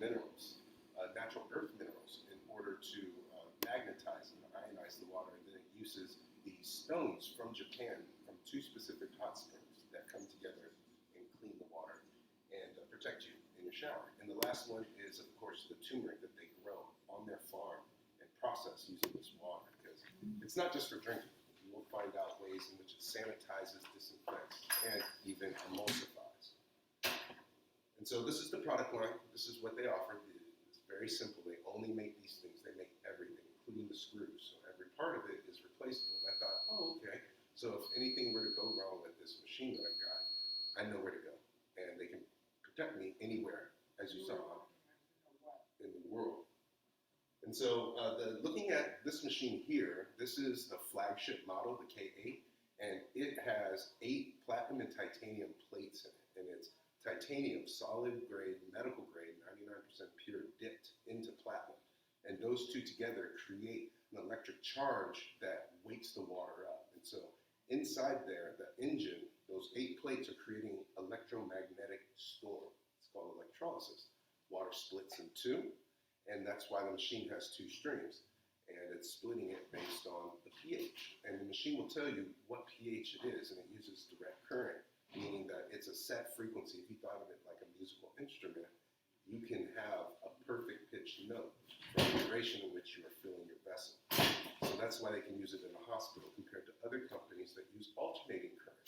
minerals, natural earth minerals, in order to magnetize and ionize the water. And then it uses the stones from Japan, from 2 specific hot springs that come together and clean the water and protect you in your shower. And the last one is, of course, the turmeric that they grow on their farm and process using this water, because it's not just for drinking. You will find out ways in which it sanitizes, disinfects, and even emulsifies. And so this is the product line. This is what they offer. It's very simple. They only make these things. They make everything, including the screws. So every part of it is replaceable. And I thought, oh, okay. So if anything were to go wrong with this machine that I've got, I know where to go. And they can protect me anywhere, as you saw, in the world. And so looking at this machine here, this is the flagship model, the K8, and it has 8 platinum and titanium plates in it. And it's titanium, solid grade, medical grade, 99% pure, dipped into platinum. And those two together create an electric charge that wakes the water up. And so inside there, the engine, those 8 plates are creating electromagnetic storm. It's called electrolysis. Water splits in 2, and that's why the machine has 2 streams. And it's splitting it based on the pH. And the machine will tell you what pH it is, and it uses direct current, meaning that it's a set frequency. If you thought of it like a musical instrument, you can have a perfect pitched note for the duration in which you are filling your vessel. So that's why they can use it in a hospital compared to other companies that use alternating current.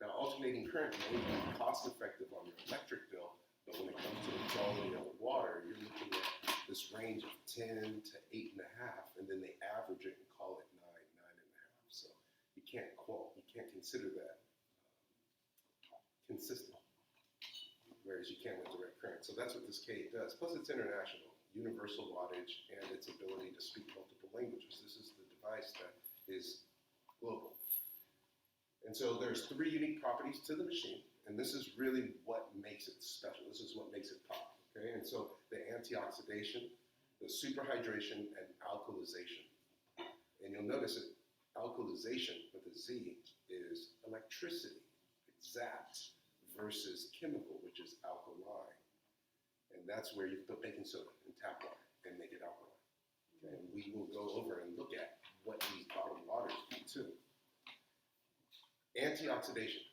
Now, alternating current may be cost effective on your electric bill, but when it comes to the quality of the water, you're looking at this range of 10 to 8.5, and then they average it and call it 9, 9.5. So you can't consider that consistent, whereas you can with direct current. So that's what this K does. Plus, it's international, universal wattage, and its ability to speak multiple languages. This is the device that is global. And so there's 3 unique properties to the machine, and this is really what makes it special. This is what makes it pop. Okay? And so the antioxidation, the superhydration, and alkalization. And you'll notice that alkalization with a Z is electricity, exact, versus chemical, which is alkaline. And that's where you put baking soda in tap water and make it alkaline. Okay? And we will go over and look at what these bottled waters do too. Antioxidation.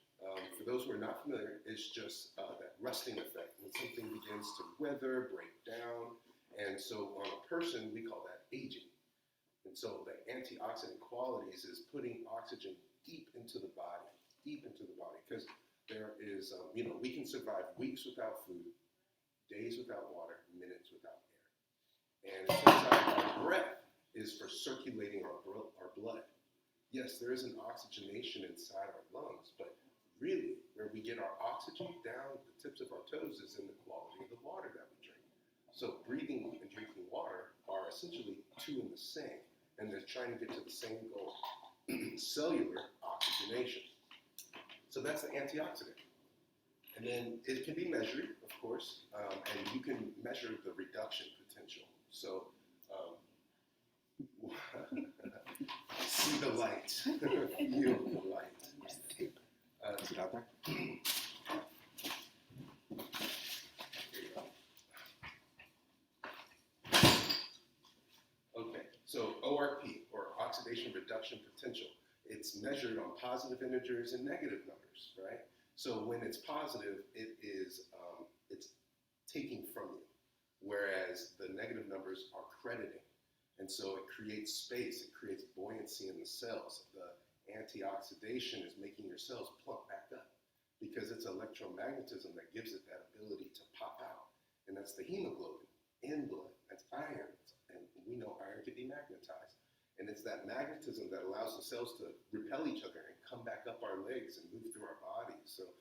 For those who are not familiar, it's just that rusting effect. When something begins to wither, break down, and so on a person, we call that aging. And so the antioxidant qualities is putting oxygen deep into the body, because there is, we can survive weeks without food, days without water, minutes without air. And it turns out our breath is for circulating our blood. Yes, there is an oxygenation inside our lungs, but really, where we get our oxygen down the tips of our toes is in the quality of the water that we drink. So breathing and drinking water are essentially 2 in the same, and they're trying to get to the same goal, cellular oxygenation. So that's the antioxidant. And then it can be measured, of course, and you can measure the reduction potential. So see the light, feel the light. Is it out there? Okay, so ORP, or oxidation reduction potential, it's measured on positive integers and negative numbers, right? So when it's positive, it is it's taking from you, whereas the negative numbers are crediting. And so it creates space, it creates buoyancy in the cells. The antioxidation is making your cells plump back up because it's electromagnetism that gives it that ability to pop out. And that's the hemoglobin in blood, that's iron. And we know iron can be magnetized. And it's that magnetism that allows the cells to repel each other and come back up our legs and move through our bodies. So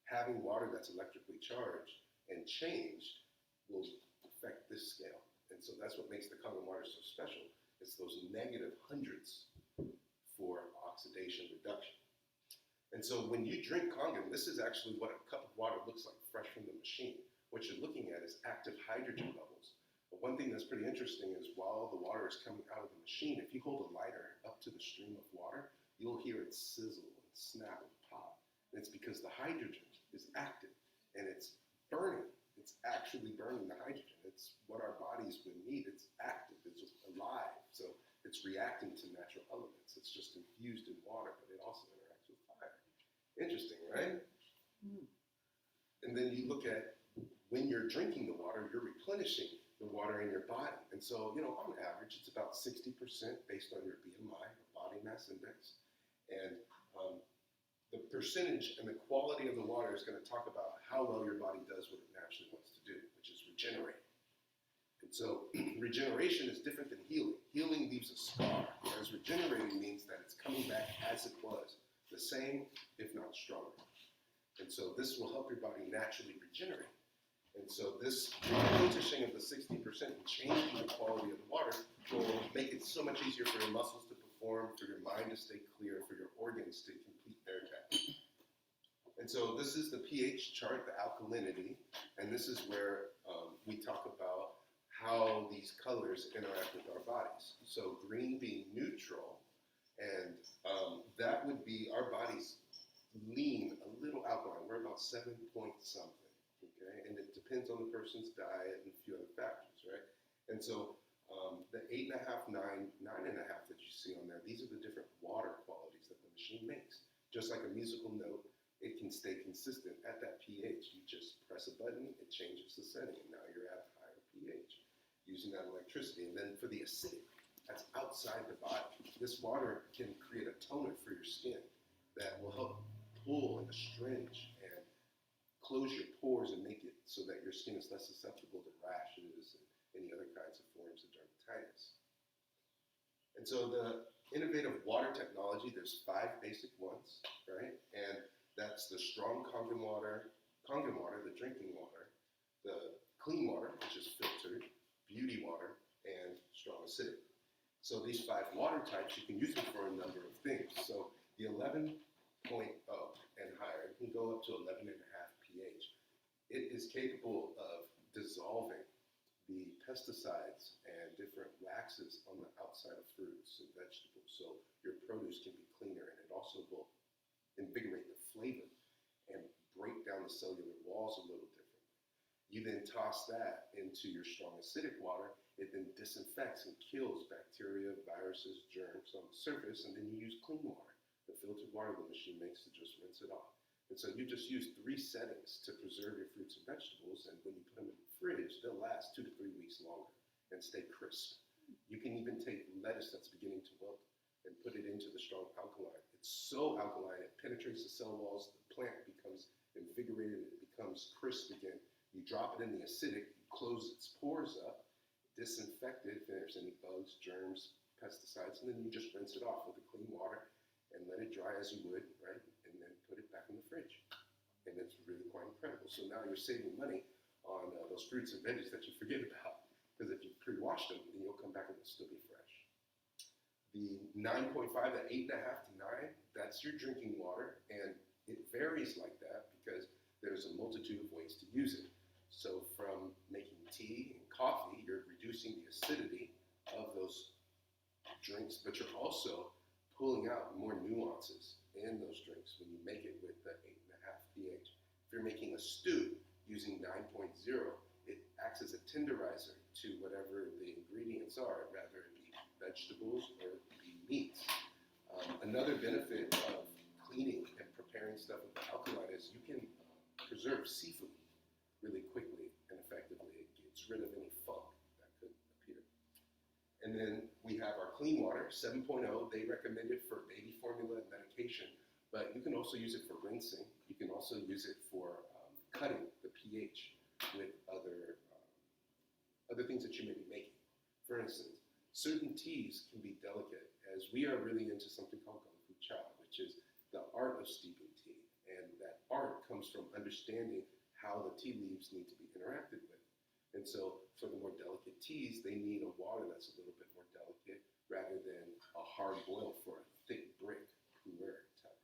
having water that's electrically charged and changed will affect this scale. And so that's what makes the Kangen water so special. It's those negative hundreds for oxidation reduction. And so when you drink Kangen, this is actually what a cup of water looks like fresh from the machine. What you're looking at is active hydrogen levels. But one thing that's pretty interesting is while the water is coming out of the machine, if you hold a lighter up to the stream of water, you'll hear it sizzle and snap and pop. And it's because the hydrogen is active and it's burning. It's actually burning the hydrogen. it's what our bodies would need. It's active, it's alive, so it's reacting to natural elements. It's just infused in water, but it also interacts with fire. Interesting, right? And then you look at when you're drinking the water, you're replenishing the water in your body. And so, on average, it's about 60% based on your BMI, or body mass index. And the percentage and the quality of the water is going to talk about how well your body does what it naturally wants to do, which is regenerate. And so regeneration is different than healing. Healing leaves a scar, whereas regenerating means that it's coming back as it was, the same, if not stronger. And so this will help your body naturally regenerate. And so this replenishing of the 60% and changing the quality of the water will make it so much easier for your muscles to perform, for your mind to stay clear, for your organs to complete their task. And so this is the pH chart, the alkalinity, and this is where we talk about how these colors interact with our bodies. So green being neutral, and that would be our bodies lean a little alkaline. We're about 7 point something, okay? And it depends on the person's diet and a few other factors, right? And so the 8.5, 9, 9.5 that you see on there, these are the different water qualities that the machine makes. Just like a musical note, it can stay consistent at that pH. You just press a button, it changes the setting, and now you're at a higher pH using that electricity. And then for the acidic, that's outside the body. This water can create a toner for your skin that will help pull and astringe and close your pores and make it so that your skin is less susceptible to rashes and any other kinds of forms of dermatitis. And so the innovative water technology, there's 5 basic ones, right? And that's the strong Kangen water, the drinking water, the clean water, which is filtered, beauty water, and strong acidic. So these 5 water types, you can use them for a number of things. So the 11.0 and higher, it can go up to 11.5 pH. It is capable of dissolving the pesticides and different waxes on the outside of fruits and vegetables, so your produce can be cleaner, and it also will invigorate the flavor and break down the cellular walls a little differently. You then toss that into your strong acidic water, it then disinfects and kills bacteria, viruses, germs on the surface, and then you use clean water, the filtered water the machine makes, to just rinse it off. And so you just use 3 settings to preserve your fruits and vegetables, and when you put them in the fridge, they'll last 2 to 3 weeks longer and stay crisp. You can even take lettuce that's beginning to wilt and put it into the strong alkaline. It's so alkaline, it penetrates the cell walls, the plant becomes invigorated, it becomes crisp again. You drop it in the acidic, you close its pores up, disinfect it if there's any bugs, germs, pesticides, and then you just rinse it off with the clean water and let it dry as you would, right? And then put it back in the fridge. And it's really quite incredible. So now you're saving money on those fruits and veggies that you forget about. Because if you pre-wash them, then you'll come back and they'll still be fresh. The 9.5, the 8.5 to 9, that's your drinking water. And it varies like that because there's a multitude of ways to use it. So from making tea and coffee, you're reducing the acidity of those drinks, but you're also pulling out more nuances in those drinks when you make it with the 8.5 pH. If you're making a stew using 9.0, it acts as a tenderizer to whatever the ingredients are, rather it be vegetables or it be meats. Another benefit of cleaning and preparing stuff with the alkaline is you can preserve seafood really quickly and effectively. It gets rid of any funk that could appear. And then we have our clean water, 7.0. They recommend it for baby formula and medication, but you can also use it for rinsing. You can also use it for cutting the pH with other things that you may be making. For instance, certain teas can be delicate, as we are really into something called Gong Fu Cha, which is the art of steeping tea. And that art comes from understanding how the tea leaves need to be interacted with. And so for the more delicate teas, they need a water that's a little bit more delicate rather than a hard boil for a thick brick pu'er type.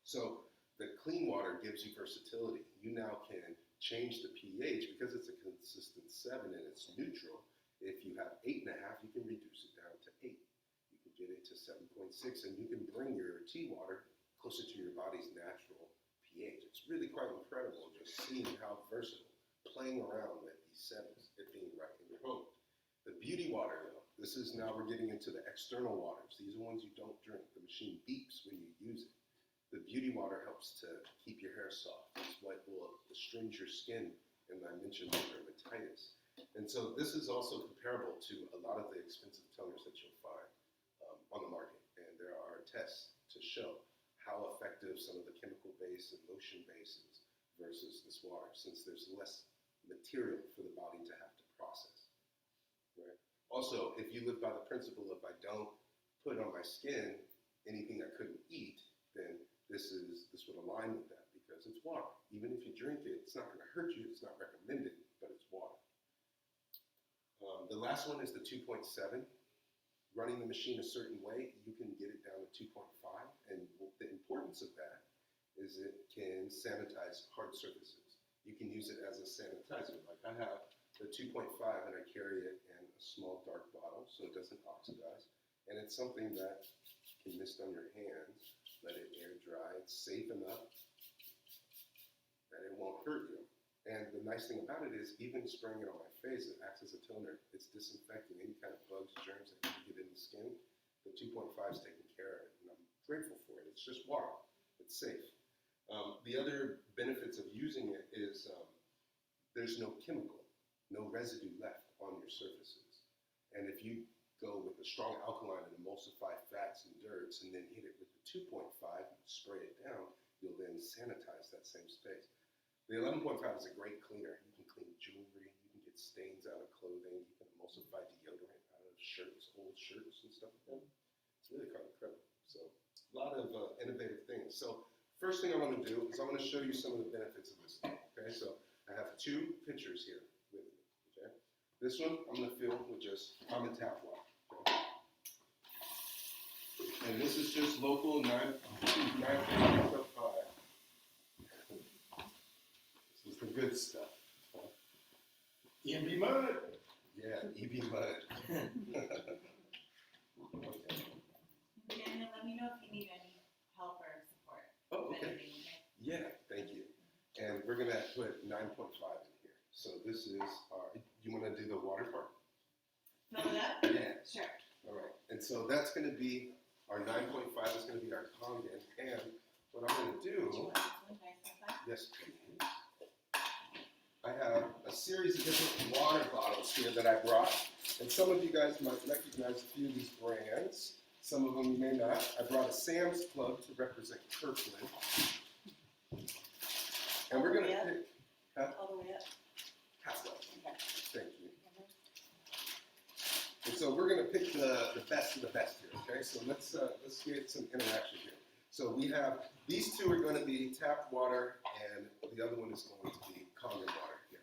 So the clean water gives you versatility. You now can change the pH because it's a consistent 7 and it's neutral. If you have 8.5, you can reduce it down to 8. You can get it to 7.6, and you can bring your tea water closer to your body's natural pH. It's really quite incredible just seeing how versatile playing around with these settings, it beauty water, though, this is now we're getting into the external waters. These are ones you don't drink. The machine beeps when you use it. The beauty water helps to keep your hair soft. It's what will astringe your skin, and I mentioned dermatitis. And so this is also comparable to a lot of the expensive toners that you'll find on the market. And there are tests to show how effective some of the chemical base and lotion bases versus this water, since there's less material for the body to have to process. Right? Also, if you live by the principle of I don't put on my skin anything I couldn't eat, then this would align with that because it's water. Even if you drink it, it's not going to hurt you. It's not recommended, but it's water. The last one is the 2.7. Running the machine a certain way, you can get it down to 2.5. And the importance of that is it can sanitize hard surfaces. You can use it as a sanitizer. Like I have the 2.5 and I carry it in a small dark bottle so it doesn't oxidize. And it's something that can mist on your hands, let it air dry. It's safe enough that it won't hurt you. And the nice thing about it is even spraying it on my face, it acts as a toner. It's disinfecting any kind of bugs, germs that can get in the skin. The 2.5 is taking care of it, and I'm grateful for it. It's just water. It's safe. The other benefits of using it is there's no chemical, no residue left on your surfaces. And if you go with a strong alkaline and emulsify fats and dirts and then hit it with the 2.5 and spray it down, you'll then sanitize that same space. The 11.5 is a great cleaner. You can clean jewelry, you can get stains out of clothing, you can emulsify deodorant out of shirts, old shirts and stuff like that. It's really kind of incredible. So a lot of innovative things. So first thing I want to do is I'm going to show you some of the benefits of this thing. Okay, so I have two pictures here with me. Okay, this one I'm going to fill with just common tap water. Okay? And this is just local 9.5. This is the good stuff. EMB mud. Yeah, EB mud. Okay. Daniel, let me know if you need any help or support. Oh, okay. Anything, okay? Yeah, thank you. And we're gonna put 9.5 in here. So this is our, you wanna do the water part? Fill it up? Yeah. Sure. All right. And so that's gonna be, our 9.5 is gonna be our Kangen. And what I'm gonna Do you do, want this one? Can I step back? yes, please. I have a series of different water bottles here that I brought. And some of you guys might recognize a few of these brands. Some of them you may not. I brought a Sam's Club to represent Kirkland. And we're gonna pick, All the way up? halfway. Okay. Thank you. And so we're going to pick the best of the best here, okay? So let's get some interaction here. So we have, these two are going to be tap water, and the other one is going to be Kangen water here.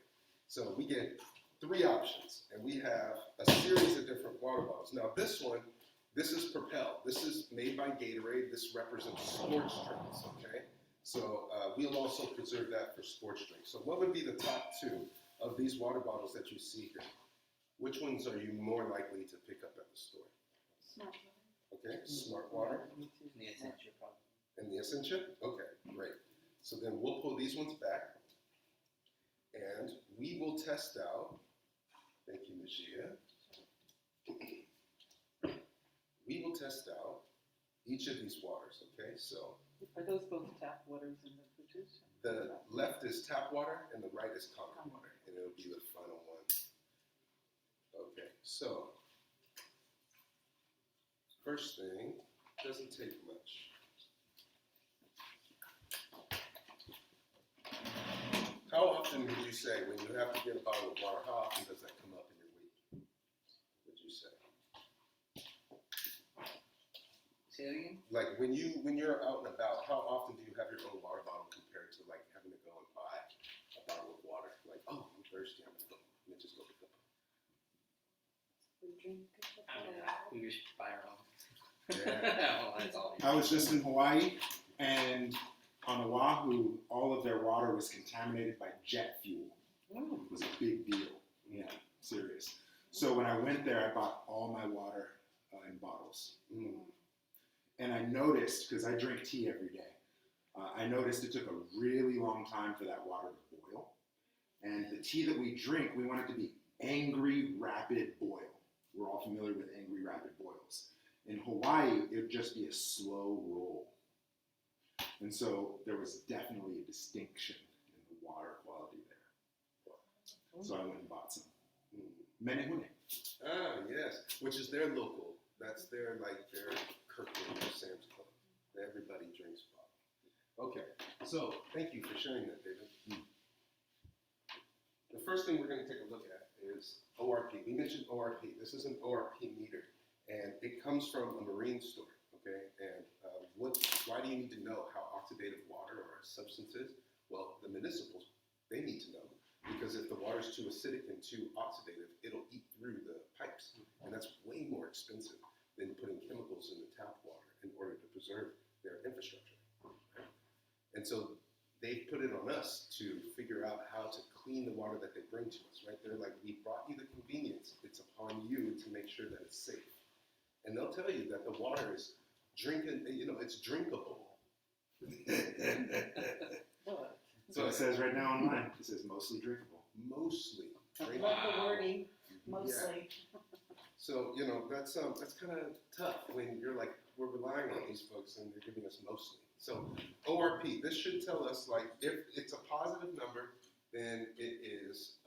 So we get three options, and we have a series of different water bottles. Now this one, this is Propel. This is made by Gatorade. This represents sports drinks, okay? So we'll also preserve that for sports drinks. So what would be the top two of these water bottles that you see here? Which ones are you more likely to pick up at the store? Smart. Okay, Smart Water The essential problem. and the Essentia? Okay, great. So then we'll pull these ones back and we will test out, thank you, Mejia. We will test out each of these waters, okay? So Are those both tap waters and beverages? the left is tap water and the right is Kangen water, and it'll be the final one. Okay, so first thing, doesn't take much. How often would you say when you have to get a bottle of water, how often does that come up in your week? Would you say? Say that again? Like when you're out and about, how often do you have your own water bottle compared to like having to go and buy a bottle of water? Like, oh, I'm thirsty, I'm gonna go and just go pick up. We just buy our own. Yeah. Well, that's all. I was just in Hawaii, and on Oahu, all of their water was contaminated by jet fuel. It was a big deal. Yeah, serious. So when I went there, I bought all my water in bottles. Mm. And I noticed, because I drink tea every day, I noticed it took a really long time for that water to boil. And the tea that we drink, we want it to be angry, rapid boil. We're all familiar with angry rapid boils. In Hawaii, it would just be a slow roll. And so there was definitely a distinction in the water quality there. So I went and bought some. Menehune. Ah, yes, which is their local. That's their Kirkland or Sam's Club. Everybody drinks bottle. Okay, so thank you for sharing that, David. The first thing we're going to take a look at is ORP. We mentioned ORP. This is an ORP meter, and it comes from a marine store. Okay, and why do you need to know how oxidative water or a substance is? Well, the municipals, they need to know, because if the water is too acidic and too oxidative, it'll eat through the pipes, and that's way more expensive than putting chemicals in the tap water in order to preserve their infrastructure. Right? And so they put it on us to figure out how to clean the water that they bring to us. Right? They're like, we brought you the convenience. It's upon you to make sure that it's safe. And they'll tell you that the water is it's drinkable. So it says right now online, it says mostly drinkable. Mostly I drinkable. love the wording, mostly. So, that's kind of tough when you're like, we're relying on these folks and they're giving us mostly. So ORP, this should tell us, like, if it's a positive number, then it is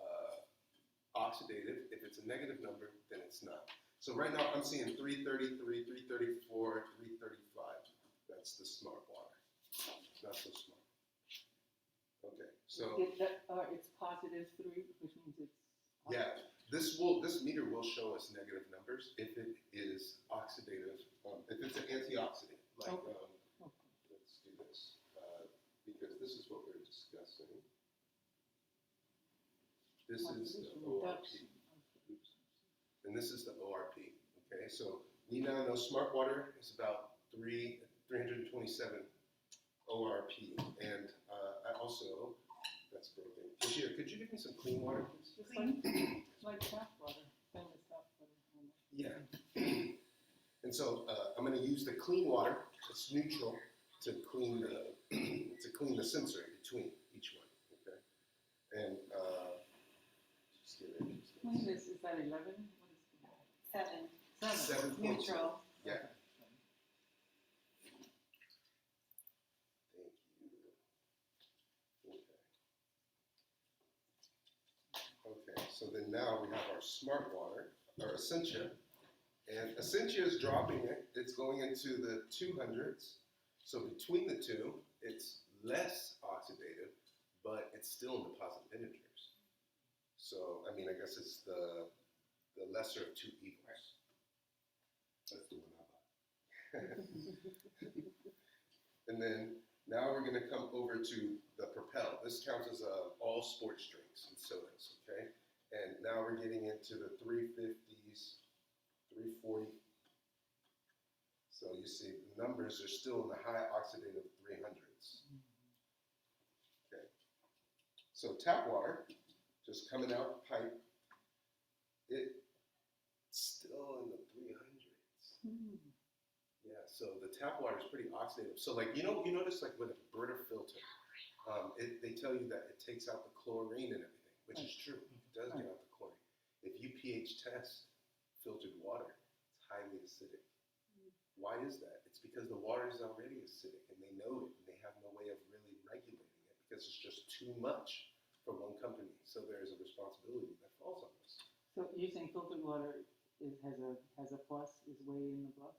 oxidative. If it's a negative number, then it's not. So right now I'm seeing 333, 334, 335. That's the smart water. Not so smart. Okay, so It's +3, which means it's. yeah, this meter will show us negative numbers if it is oxidative. If it's an antioxidant, like let's do this because this is what we're discussing. This is the ORP. Oops. And this is the ORP. Okay, so we now know smart water is about 327 ORP, and I also, that's broken. Kashia, could you give me some clean water, please? Just like tap water, stainless tap water. Yeah. And so I'm going to use the clean water. It's neutral to clean the sensor between each one. Okay. And just give it. Cleanness, is that 11? What is it? 7. 7. Neutral. Yeah. Okay. Thank you. Okay, so then now we have our smart water, or Essentia, and Essentia is dropping it. It's going into the 200s. So between the two, it's less oxidative, but it's still in the positive integers. So, I mean, I guess it's the lesser of two evils. That's the one I bought. And then now we're going to come over to the Propel. This counts as all sports drinks and sodas, okay? And now we're getting into the 350s, 340. So you see the numbers are still in the high oxidative 300s. Okay. So tap water, just coming out the pipe, it's still in the 300s. Yeah, so the tap water is pretty oxidative. So like, you notice like with a Brita filter, they tell you that it takes out the chlorine and everything, which is true. It does get out the chlorine. If you pH test filtered water, it's highly acidic. Why is that? It's because the water is already acidic and they know it and they have no way of really regulating it because it's just too much for one company. So there's a responsibility that falls on us. So you're saying filtered water has a plus, is way in the plus?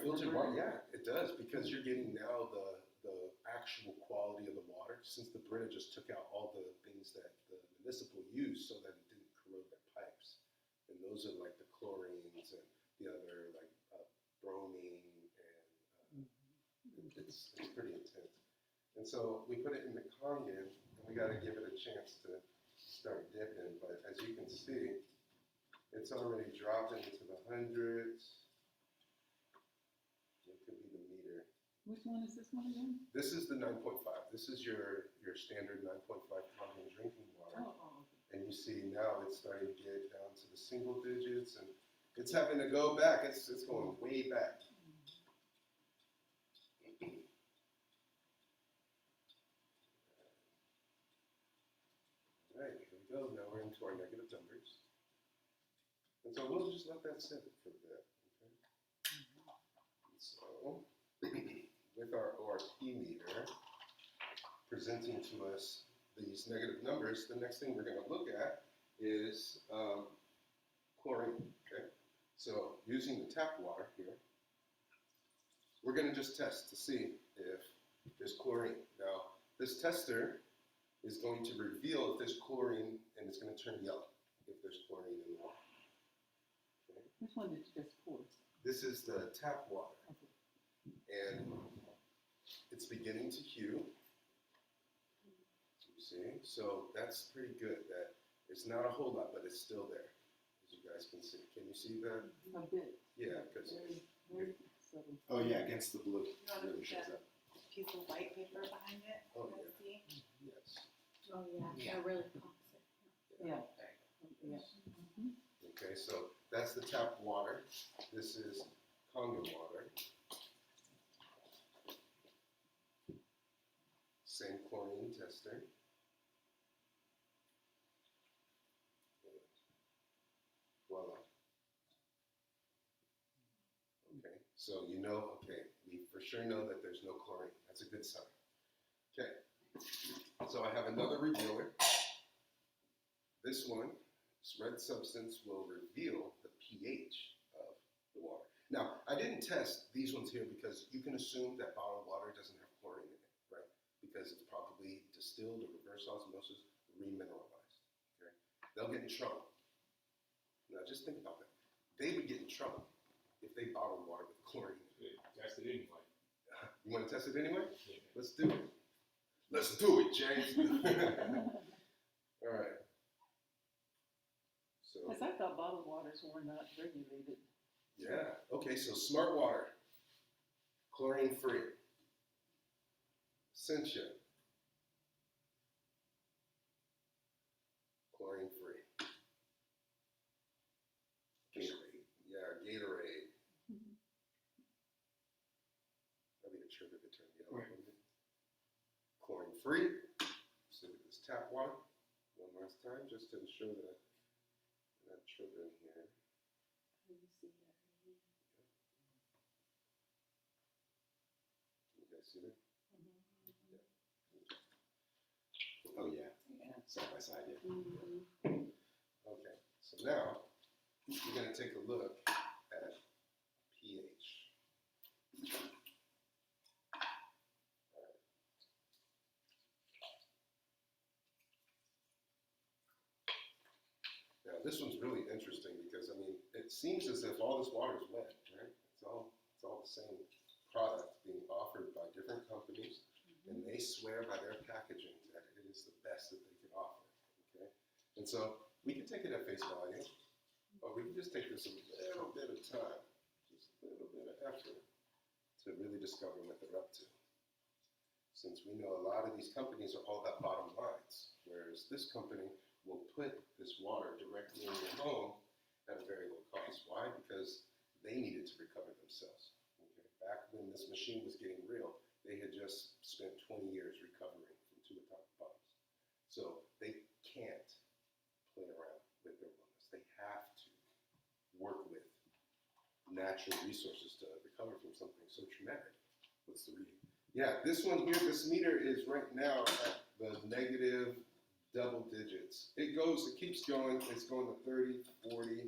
Filtered water, yeah, it does, because you're getting now the actual quality of the water, since the Brita just took out all the things that the municipal used so that it didn't corrode their pipes. And those are like the chlorines and the other like bromine, and it's pretty intense. And so we put it in the Kangen, and we got to give it a chance to start dipping, but as you can see, it's already dropped into the hundreds. It could be the meter. Which one is this one again? This is the 9.5. This is your standard 9.5 Kangen drinking water. Oh, okay. And you see now it's starting to get down to the single digits, and it's having to go back. It's going way back. All right, here we go. Now we're into our negative numbers. And so we'll just let that sit for a bit. Okay? And so, with our ORP meter presenting to us these negative numbers, the next thing we're going to look at is chlorine. Okay? So using the tap water here, we're going to just test to see if there's chlorine. Now, this tester is going to reveal if there's chlorine, and it's going to turn yellow if there's chlorine in the water. Okay? Which one did you just pour? This is the tap water, Okay. and it's beginning to hue. You see? So that's pretty good. That it's not a whole lot, but it's still there, as you guys can see. Can you see that? A bit. Yeah, because Very, very subtle. Oh yeah, against the blue, You it want to really put shows that up. piece of white paper behind it? Oh, Let's see. yes. Oh, yeah, Yeah. they're really toxic. Yeah, There you go. yeah. Okay, so that's the tap water. This is Kangen water. Same chlorine tester. Voila. Okay, so you know, okay, we for sure know that there's no chlorine. That's a good sign. Okay, so I have another revealer. This one, this red substance will reveal the pH of the water. Now, I didn't test these ones here because you can assume that bottled water doesn't have chlorine in it, right? Because it's probably distilled or reverse osmosis, remineralized, okay? They'll get in trouble. Now, just think about that. They would get in trouble if they bottled water with chlorine. Test it anyway. You want to test it anyway? Yeah. Let's do it. Let's do it, James. All right. So, Because I thought bottled waters were not regulated. yeah. Okay, so smart water, chlorine free. Essentia, chlorine free. Gatorade, yeah, Gatorade. That'd be the trigger to turn yellow. Right. Wouldn't it? Chlorine free. Let's look at this tap water one last time, just to ensure that that trigger in here. You see that? You guys see that? Oh yeah, Yeah. side by side, yeah. Okay, so now we're going to take a look at pH. Now this one's really interesting because I mean it seems as if all this water is wet, right? It's all the same product being offered by different companies, and they swear by their packaging that it is the best that they can offer. Okay, and so we can take it at face value, but we can just take this a little bit of time, just a little bit of effort to really discover what they're up to. Since we know a lot of these companies are all about bottom lines, whereas this company will put this water directly in your home at a very low cost. Why? Because they needed to recover themselves. Okay? Back when this machine was getting real, they had just spent 20 years recovering from 2 atomic bombs. So they can't play around with their wellness. They have to work with natural resources to recover from something so traumatic. What's the reading? Yeah, this one here, this meter is right now at the negative double digits. It keeps going, it's going to 30, 40,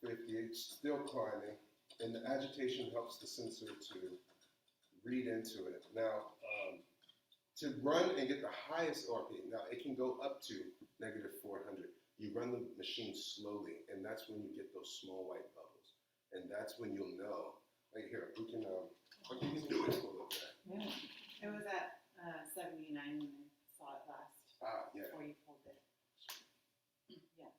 50, it's still climbing, and the agitation helps the sensor to read into it. Now, to run and get the highest RPM, now it can go up to negative 400. You run the machine slowly, and that's when you get those small white bubbles. And that's when you'll know, right here, we can, what can you do it a little bit? Yeah. It was at 79 when I saw it last, Ah, yeah. before you pulled it. Yeah.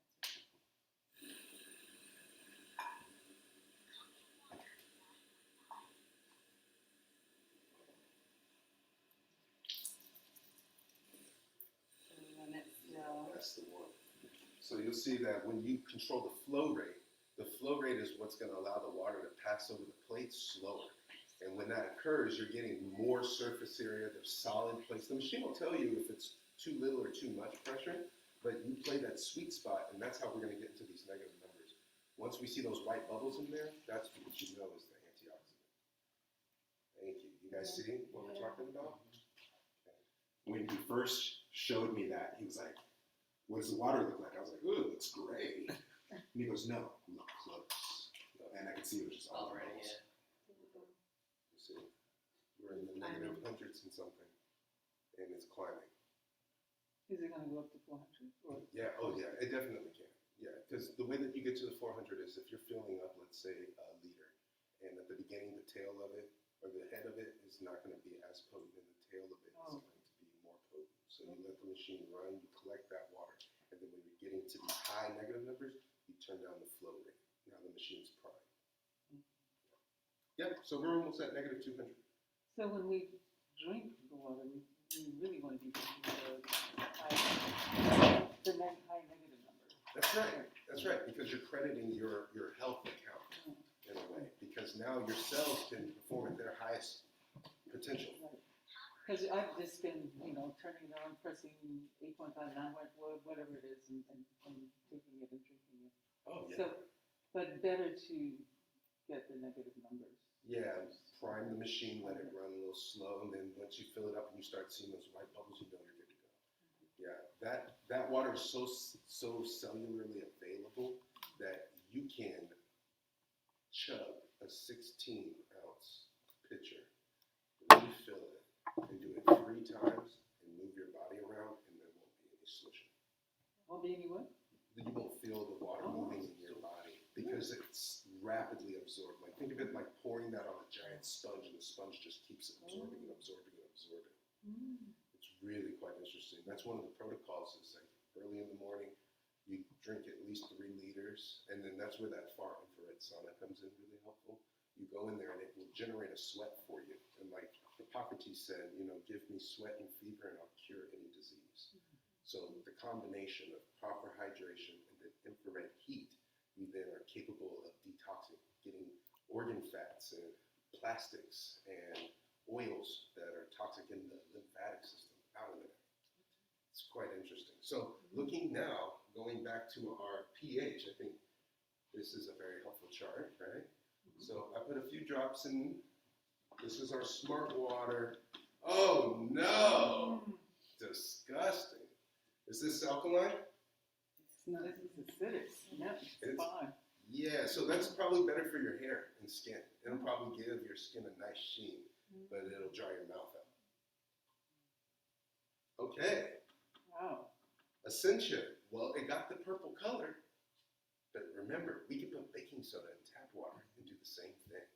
And it's still, That's the one. So you'll see that when you control the flow rate is what's going to allow the water to pass over the plate slower. And when that occurs, you're getting more surface area, there's solid plates. The machine will tell you if it's too little or too much pressure, But you play that sweet spot, and that's how we're going to get into these negative numbers. Once we see those white bubbles in there, that's what you know is the antioxidant. Thank you. You guys see what we're talking about? When he first showed me that, he was like, "What does the water look like?" I was like, "Ooh, it looks gray." And he goes, "No, look close." And I could see it was just all Already, bubbles. yeah. You see, we're in the negative hundreds and something, and it's climbing. Is it gonna go up to 400 or? Yeah, oh yeah, it definitely can. Yeah, because the way that you get to the 400 is if you're filling up, let's say, a liter, and at the beginning, the tail of it, or the head of it, is not going to be as potent, and the tail of it is Oh. going to be more potent. So you let the machine run, you collect that water, and then when you're getting to these high negative numbers, you turn down the flow rate. Now the machine's prime. Yeah, so we're almost at negative 200. So when we drink the water, we really want to be drinking high negative number. That's right. That's right, because you're crediting your health account in a way, because now your cells can perform at their highest potential. Because I've just been, turning it on, pressing 8.5, 9, whatever it is, and taking it and drinking it. Oh yeah. So, but better to get the negative numbers. Yeah, prime the machine, let it run a little slow, and then once you fill it up and you start seeing those white bubbles, you know you're good to go. Yeah, that water is so cellularly available that you can chug a 16-ounce pitcher, refill it, and do it 3 times, and move your body around, and there won't be any swishing. Won't be any what? You won't feel the water moving in your body because it's rapidly absorbed. Like think of it like pouring that on a giant sponge, and the sponge just keeps absorbing and absorbing and absorbing. It's really quite interesting. That's one of the protocols. Is like early in the morning, you drink at least 3 liters, and then that's where that far infrared sauna comes in really helpful. You go in there and it will generate a sweat for you. And like Hippocrates said, give me sweat and fever and I'll cure any disease. So the combination of proper hydration and the infrared heat, you then are capable of detoxing, getting organ fats and plastics and oils that are toxic in the lymphatic system out of there. It's quite interesting. So looking now, going back to our pH, I think this is a very helpful chart, right? So I put a few drops in. This is our smart water. Oh no! Disgusting. Is this alkaline? It's not, it's acidic. Yeah, it's fine. Yeah, so that's probably better for your hair and skin. It'll probably give your skin a nice sheen, but it'll dry your mouth out. Okay. Wow. Ascension. Well, it got the purple color, but remember, we can put baking soda in tap water and do the same thing.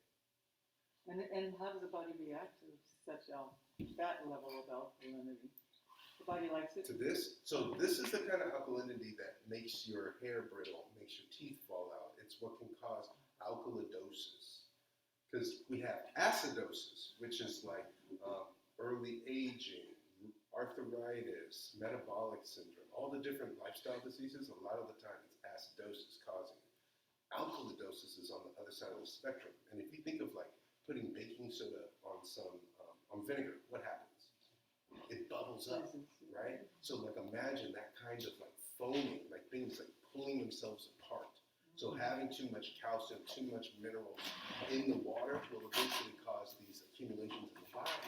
And how does the body react to such that level of alkalinity? The body likes it. To this, so this is the kind of alkalinity that makes your hair brittle, makes your teeth fall out. It's what can cause alkalosis. Because we have acidosis, which is like early aging, arthritis, metabolic syndrome, all the different lifestyle diseases. A lot of the time it's acidosis causing it. Alkalosis is on the other side of the spectrum. And if you think of like putting baking soda on some on vinegar, what happens? It bubbles up, right? So like imagine that kind of like foaming, like things like pulling themselves apart. So having too much calcium, too much minerals in the water will eventually cause these accumulations in the body.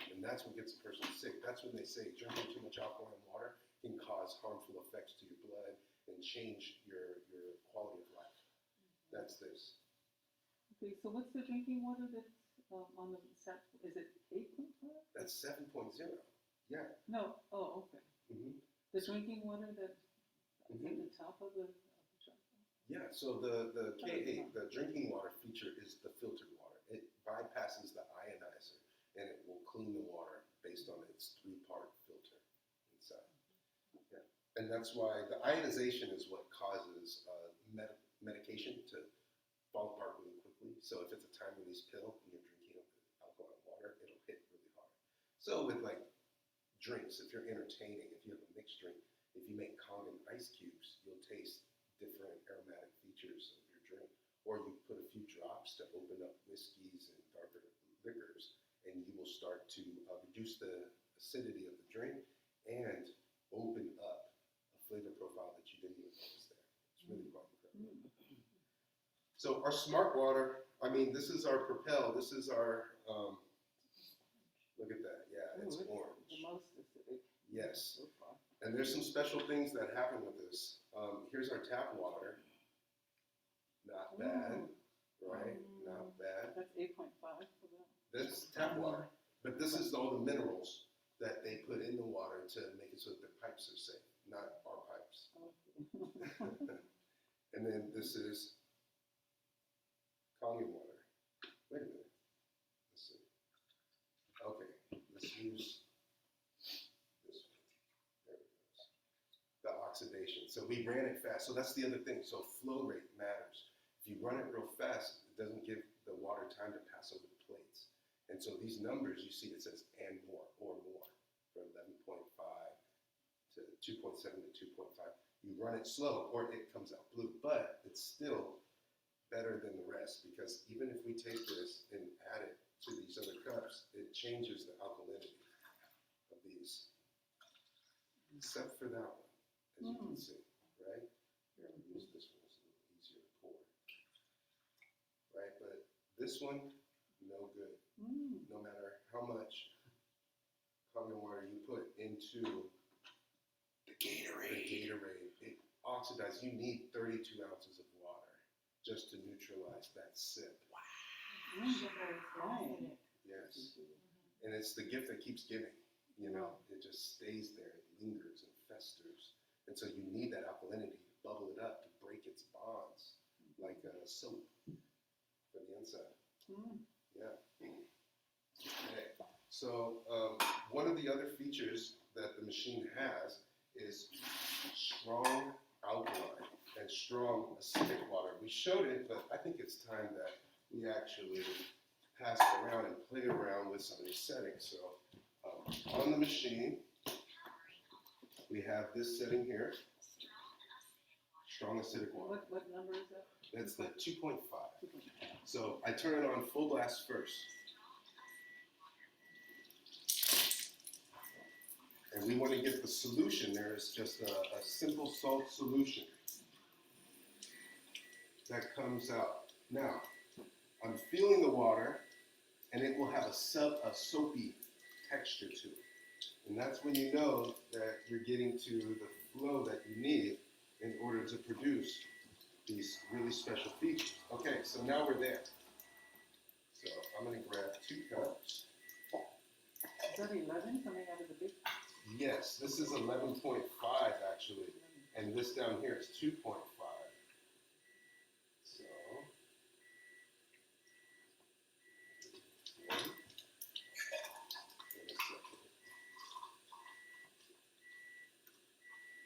And that's what gets a person sick. That's when they say drinking too much alkaline water can cause harmful effects to your blood and change your quality of life. That's this. Okay, so what's the drinking water that's on the set? Is it 8.5? That's 7.0. Yeah. No. Oh, okay. The drinking water that is at the top of the chart. Yeah. So the K8, the drinking water feature is the filtered water. It bypasses the ionizer, and it will clean the water based on its 3-part filter inside. Yeah. And that's why the ionization is what causes medication to fall apart really quickly. So if it's a time-release pill and you're drinking alkaline water, it'll hit really hard. So with like drinks, if you're entertaining, if you have a mixed drink, if you make Kangen ice cubes, you'll taste different aromatic features of your drink. Or you put a few drops to open up whiskeys and darker liquors, and you will start to reduce the acidity of the drink and open up a flavor So our smart water, I mean, this is our Propel, this is our, look at that, yeah, it's Ooh, the orange. most acidic Yes, so far. and there's some special things that happen with this. Here's our tap water. Not bad, right? Not bad. That's 8.5 for that. That's tap water, but this is all the minerals that they put in the water to make it so that the pipes are safe, not our pipes. Okay. And then this is Kangen water. Wait a minute. Let's see. Okay, let's use this one. There it goes. The oxidation. So we ran it fast. So that's the other thing. So flow rate matters. If you run it real fast, it doesn't give the water time to pass over the plates. And so these numbers, you see it says and more, or more, from 11.5 to 2.7 to 2.5. You run it slow, or it comes out blue, but it's still better than the rest, because even if we take this and add it to these other cups, it changes the alkalinity of these, except for that one, as you can see, right? Here, I'll use this one, it's a little easier to pour, right? But this one, no good. No matter how much Kangen water you put into the Gatorade, it oxidizes. You need 32 ounces of water just to neutralize that sip. Sugar is acidic. Yes. And it's the gift that keeps giving. You know, it just stays there, it lingers and festers. And so you need that alkalinity to bubble it up, to break its bonds, like soap from the inside. Yeah. Okay. So one of the other features that the machine has is strong alkaline and strong acidic water. We showed it, but I think it's time that we actually pass it around and play around with some of these settings. So on the machine, we have this setting here, strong acidic water. What number is that? That's the 2.5. So I turn it on full blast first. And we want to get the solution. There is just a simple salt solution that comes out. Now, I'm feeling the water, and it will have a soapy texture to it. And that's when you know that you're getting to the flow that you need in order to produce these really special features. Okay, so now we're there. So I'm going to grab 2 cups. Is that 11 coming out of the big? Yes, this is 11.5 actually, and this down here is 2.5. So, one, and a second.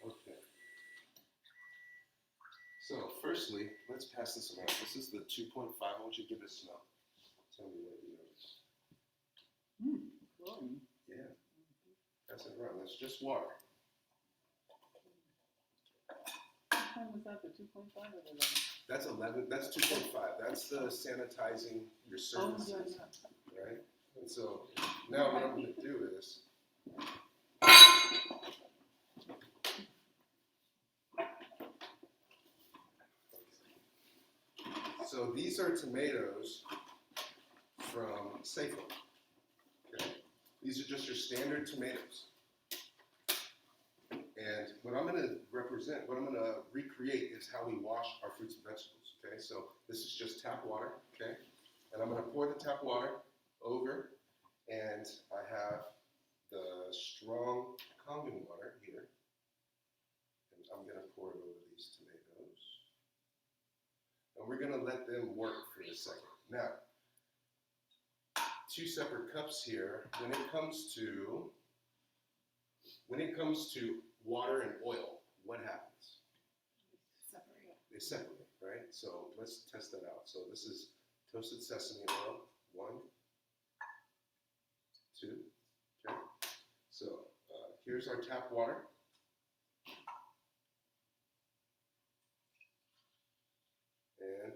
Okay. So, firstly, let's pass this around. This is the 2.5. I want you to give it a smell. Tell me what you notice. Glowing. Yeah. Pass it around. That's just water. Which one was that, the 2.5 or the 11? That's 11. That's 2.5. That's the sanitizing your surfaces, right? And so now what I'm going to do is so these are tomatoes from Safeway. Okay? These are just your standard tomatoes. And what I'm going to recreate is how we wash our fruits and vegetables, okay? So this is just tap water, okay? And I'm going to pour the tap water over, and I have the strong Kangen water here. And I'm going to pour it over these tomatoes. And we're going to let them work for a second. Now, 2 separate cups here. When it comes to water and oil, what happens? Separate. They separate, right? So let's test that out. So this is toasted sesame oil, 1, 2, okay? So here's our tap water. And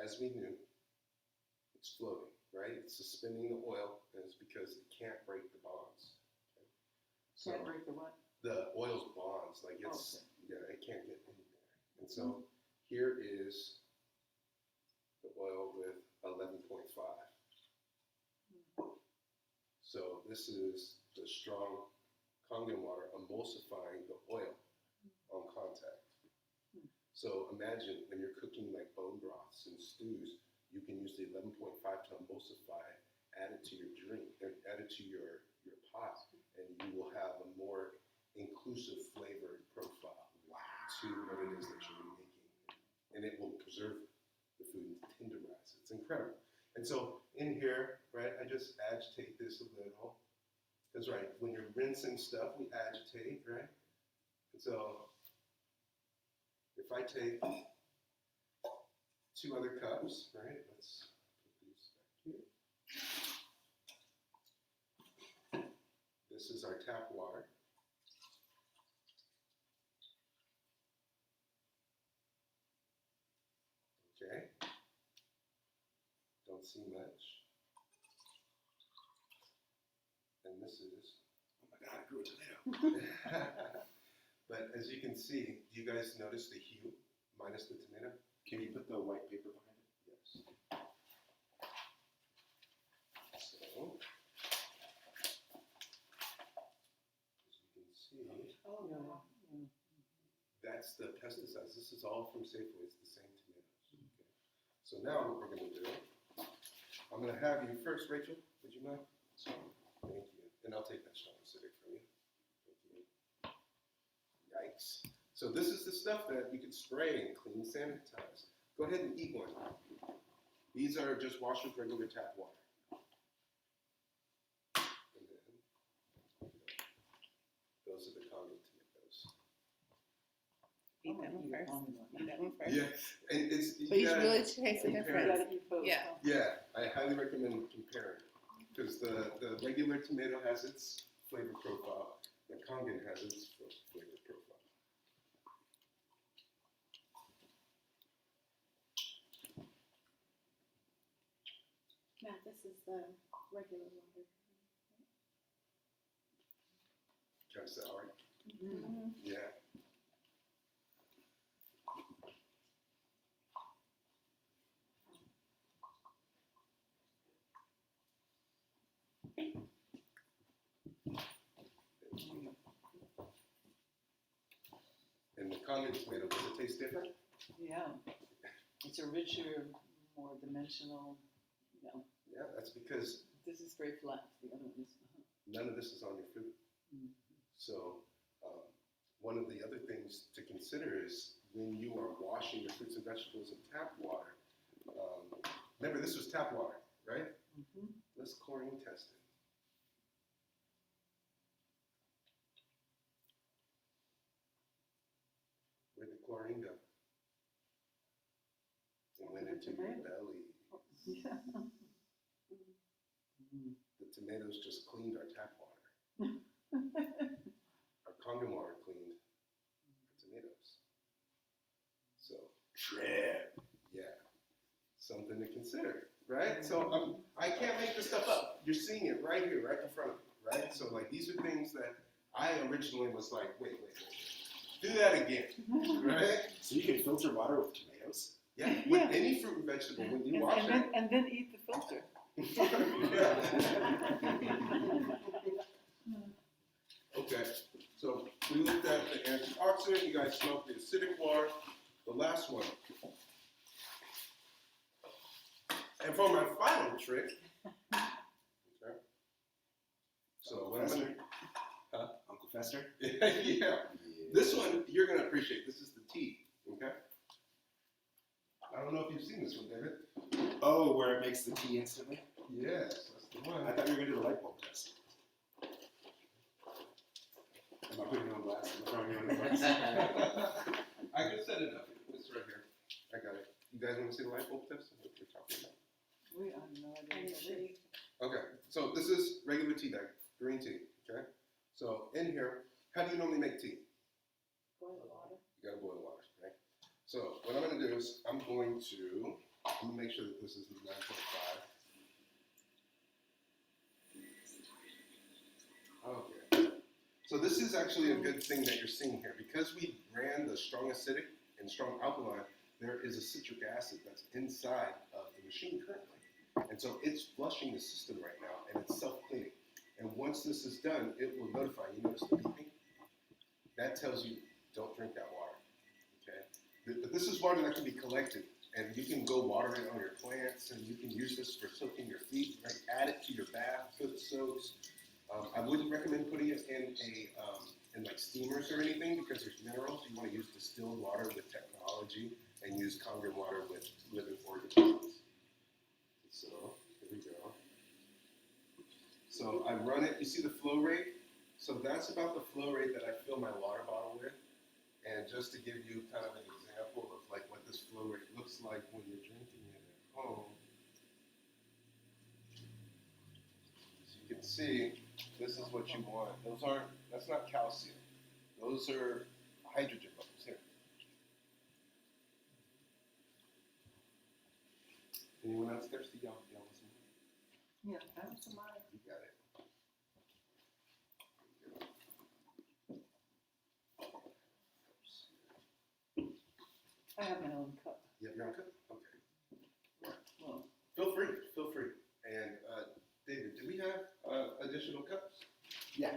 as we knew, it's floating, right? It's suspending the oil, and it's because it can't break the bonds. Okay? So Can't break the what? the oil's bonds, like it's, Okay. yeah, it can't get in there. And so here is So this is the strong Kangen water emulsifying the oil on contact. So imagine when you're cooking like bone broths and stews, you can use the 11.5 to emulsify, add it to your drink, and add it to your pot, and you will have a more inclusive flavored profile to what it is that you're making. And it will preserve the food and tenderize it. It's incredible. And so in here, right, I just agitate this a little. Because, right, when you're rinsing stuff, we agitate, right? And so if I take 2 other cups, right, let's put these back here. This is our tap water. Okay. Don't see much. And this is, Oh my God, I grew a tomato. but as you can see, do you guys notice the hue minus the tomato? Can you put the white paper behind it? Yes. So, as you can see, Oh, yeah. that's the pesticides. This is all from Safeway. It's the same tomatoes. Okay. So now what we're going to do, I'm going to have you first, Rachel. Would you mind? Thank you. And I'll take that strong acidic from you. Thank you. Yikes. So this is the stuff that you could spray and clean, sanitize. Go ahead and eat one. These are just washed with regular tap water. And then, those are the Kangen tomatoes. Eat that one first. Eat that one first. Yeah, and it's But you should gotta really taste the compare You it. difference. gotta eat both. Yeah. Yeah, I highly recommend comparing because the regular tomato has its flavor profile, the Kangen has its flavor profile. Matt, this is the regular water. Kind of sour. Mm. Yeah. And the Kangen tomato, does it taste different? Yeah. It's a richer, more dimensional, you know, Yeah, that's because this is very flat, the other one is. none of this is on your food. Mhm. So one of the other things to consider is when you are washing your fruits and vegetables in tap water, remember this was tap water, right? Mhm. Let's chlorine test it. Where'd the chlorine go? It went into your belly. Yeah. Mhm. The tomatoes just cleaned our tap water. Our Kangen water cleaned the tomatoes. So, Trip. yeah, something to consider, right? So I can't make this stuff up. You're seeing it right here, right in front of you, right? So like these are things that I originally was like, wait. Do that again, right? So you can filter water with tomatoes? Yeah, with Yeah. any fruit and vegetable, when you And, wash and then, and then eat the filter. Yeah. Okay, so we looked at the antioxidant, you guys smoked the acidic water, the last one. And for my final trick, okay, so what I'm gonna, Uncle Fester? yeah, this one you're gonna appreciate, this is the tea, okay? I don't know if you've seen this one, David. Oh, where it makes the tea instantly? Yes, that's the one. I thought you were going to do the light bulb test. Am I putting you on blast? Am I throwing you on the blast? I can set it up. It's right here. I got it. You guys want to see the light bulb test? What we're talking about. We have no idea. And what that is. Okay, so this is regular tea bag, green tea. Okay, so in here, how do you normally make tea? Boil the water. You gotta boil water, right? So what I'm gonna do is I'm gonna make sure that this is 9.5. Okay. So this is actually a good thing that you're seeing here. Because we ran the strong acidic and strong alkaline, there is a citric acid that's inside of the machine currently. And so it's flushing the system right now and it's self-cleaning. And once this is done, it will notify you. Notice the beeping? That tells you don't drink that water. Okay? But this is water that can be collected, and you can go water it on your plants, and you can use this for soaking your feet. Right? Add it to your bath, foot soaks. I wouldn't recommend putting it in like steamers or anything because there's minerals. You want to use distilled water with technology and use Kangen water with living organisms. So here we go. So I run it. You see the flow rate? So that's about the flow rate that I fill my water bottle with. And just to give you kind of an example of like what this flow rate looks like when you're drinking it at home. As you can see, this is what you want. That's not calcium. Those are hydrogen levels here. Anyone else thirsty? Y'all want some? Yeah, that was some mine. You got it. I have my own cup. You have your own cup? Okay. Well, Feel free. Feel free. And David, do we have additional cups? Yeah.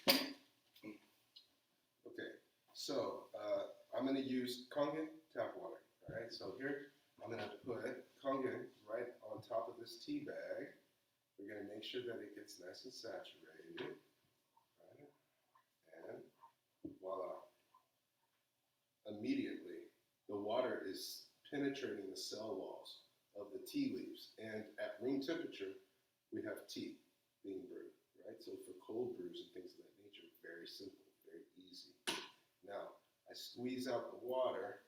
Okay. So I'm going to use Kangen tap water. All right. So here I'm going to put Kangen right on top of this tea bag. We're going to make sure that it gets nice and saturated. Right? And voila. Immediately, the water is penetrating the cell walls of the tea leaves. And at room temperature, we have tea being brewed, right? So for cold brews and things of that nature, very simple, very easy. Now, I squeeze out the water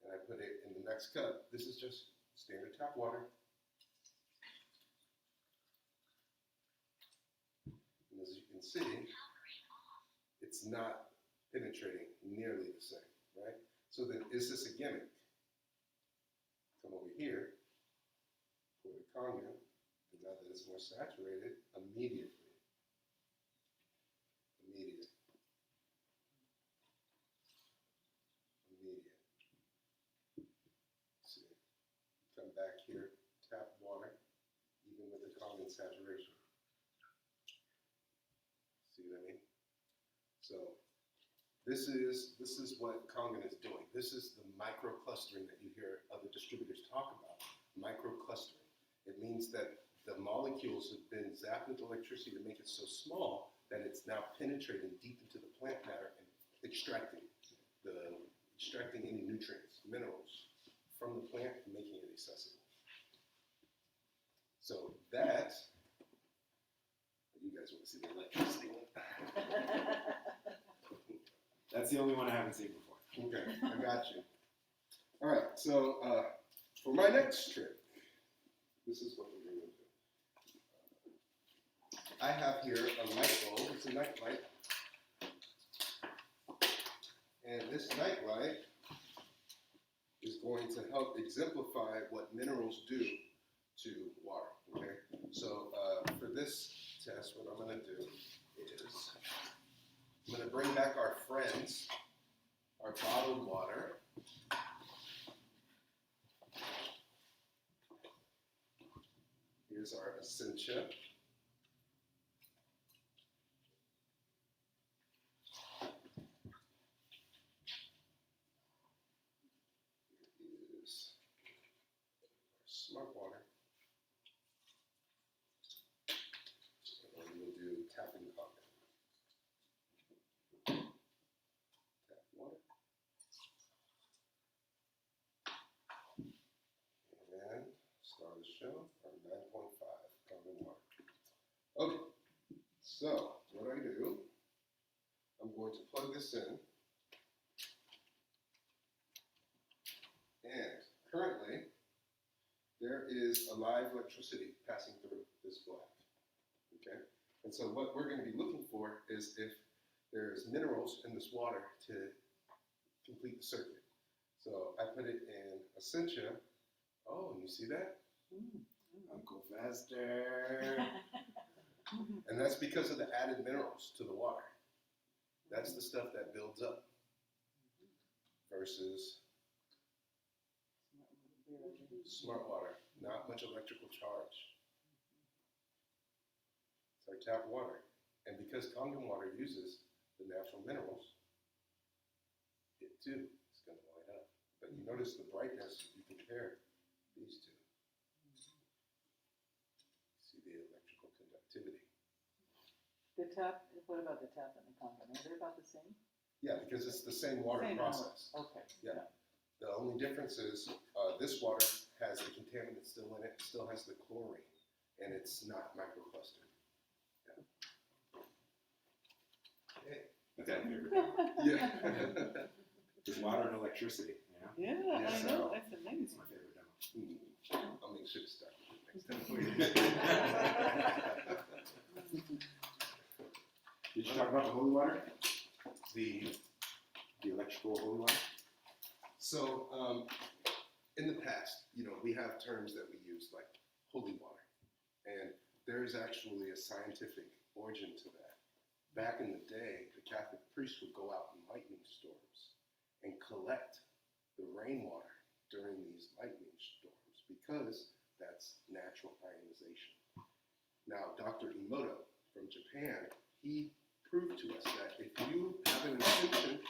and I put it in the next cup. This is just standard tap water. And as you can see, it's not penetrating nearly the same, right? So then, is this a gimmick? Come over here, pour the Kangen, and now that it's more saturated, immediate. See, come back here, tap water, even with the Kangen saturation. See what I mean? So this is what Kangen is doing. This is the microclustering that you hear other distributors talk about. Microclustering. It means that the molecules have been zapped with electricity to make it so small that it's now penetrating deep into the plant matter and extracting any nutrients, minerals from the plant and making it accessible. So that, you guys want to see the electricity one? That's the only one I haven't seen before. Okay, I got you. All right, so for my next trip, this is what we're going to do. I have here a light bulb. It's a night light. And this night light is going to help exemplify what minerals do to water, okay? So for this test, what I'm going to do is I'm going to bring back our friends, our bottled water. Here's our Essentia. Here is our Smart Water. And we'll do tapping Kangen. Tap water. And start the show, our 9.5 Kangen water. Okay, so what I do, I'm going to plug this in. And currently, there is a live electricity passing through this black. Okay? And so what we're going to be looking for is if there's minerals in this water to complete the circuit. So I put it in Essentia. Oh, and you see that? Uncle Faster. And that's because of the added minerals to the water. That's the stuff that builds up versus smart water, not much electrical charge. It's our tap water. And because Kangen water uses the natural minerals, it too is going to light up. But you notice the brightness if you compare these two. See the electrical conductivity. The tap, what about the tap and the Kangen? Are they about the same? Yeah, because it's the same water Same process. Okay. Yeah. The only difference is this water has the contaminant still in it, still has the chlorine, and it's not microclustered. That's my favorite demo. Yeah. There's water and electricity, you know? Yeah, Yeah, I so- know, that's It's amazing. my favorite demo. I'll make sure to start with it next time for you. Did you talk about the holy water? The The electrical holy water? So, in the past, we have terms that we use like holy water, and there is actually a scientific origin to that. Back in the day, the Catholic priest would go out in lightning storms and collect the rainwater during these lightning storms because that's natural ionization. Now, Dr. Emoto from Japan, he proved to us that if you have an intention,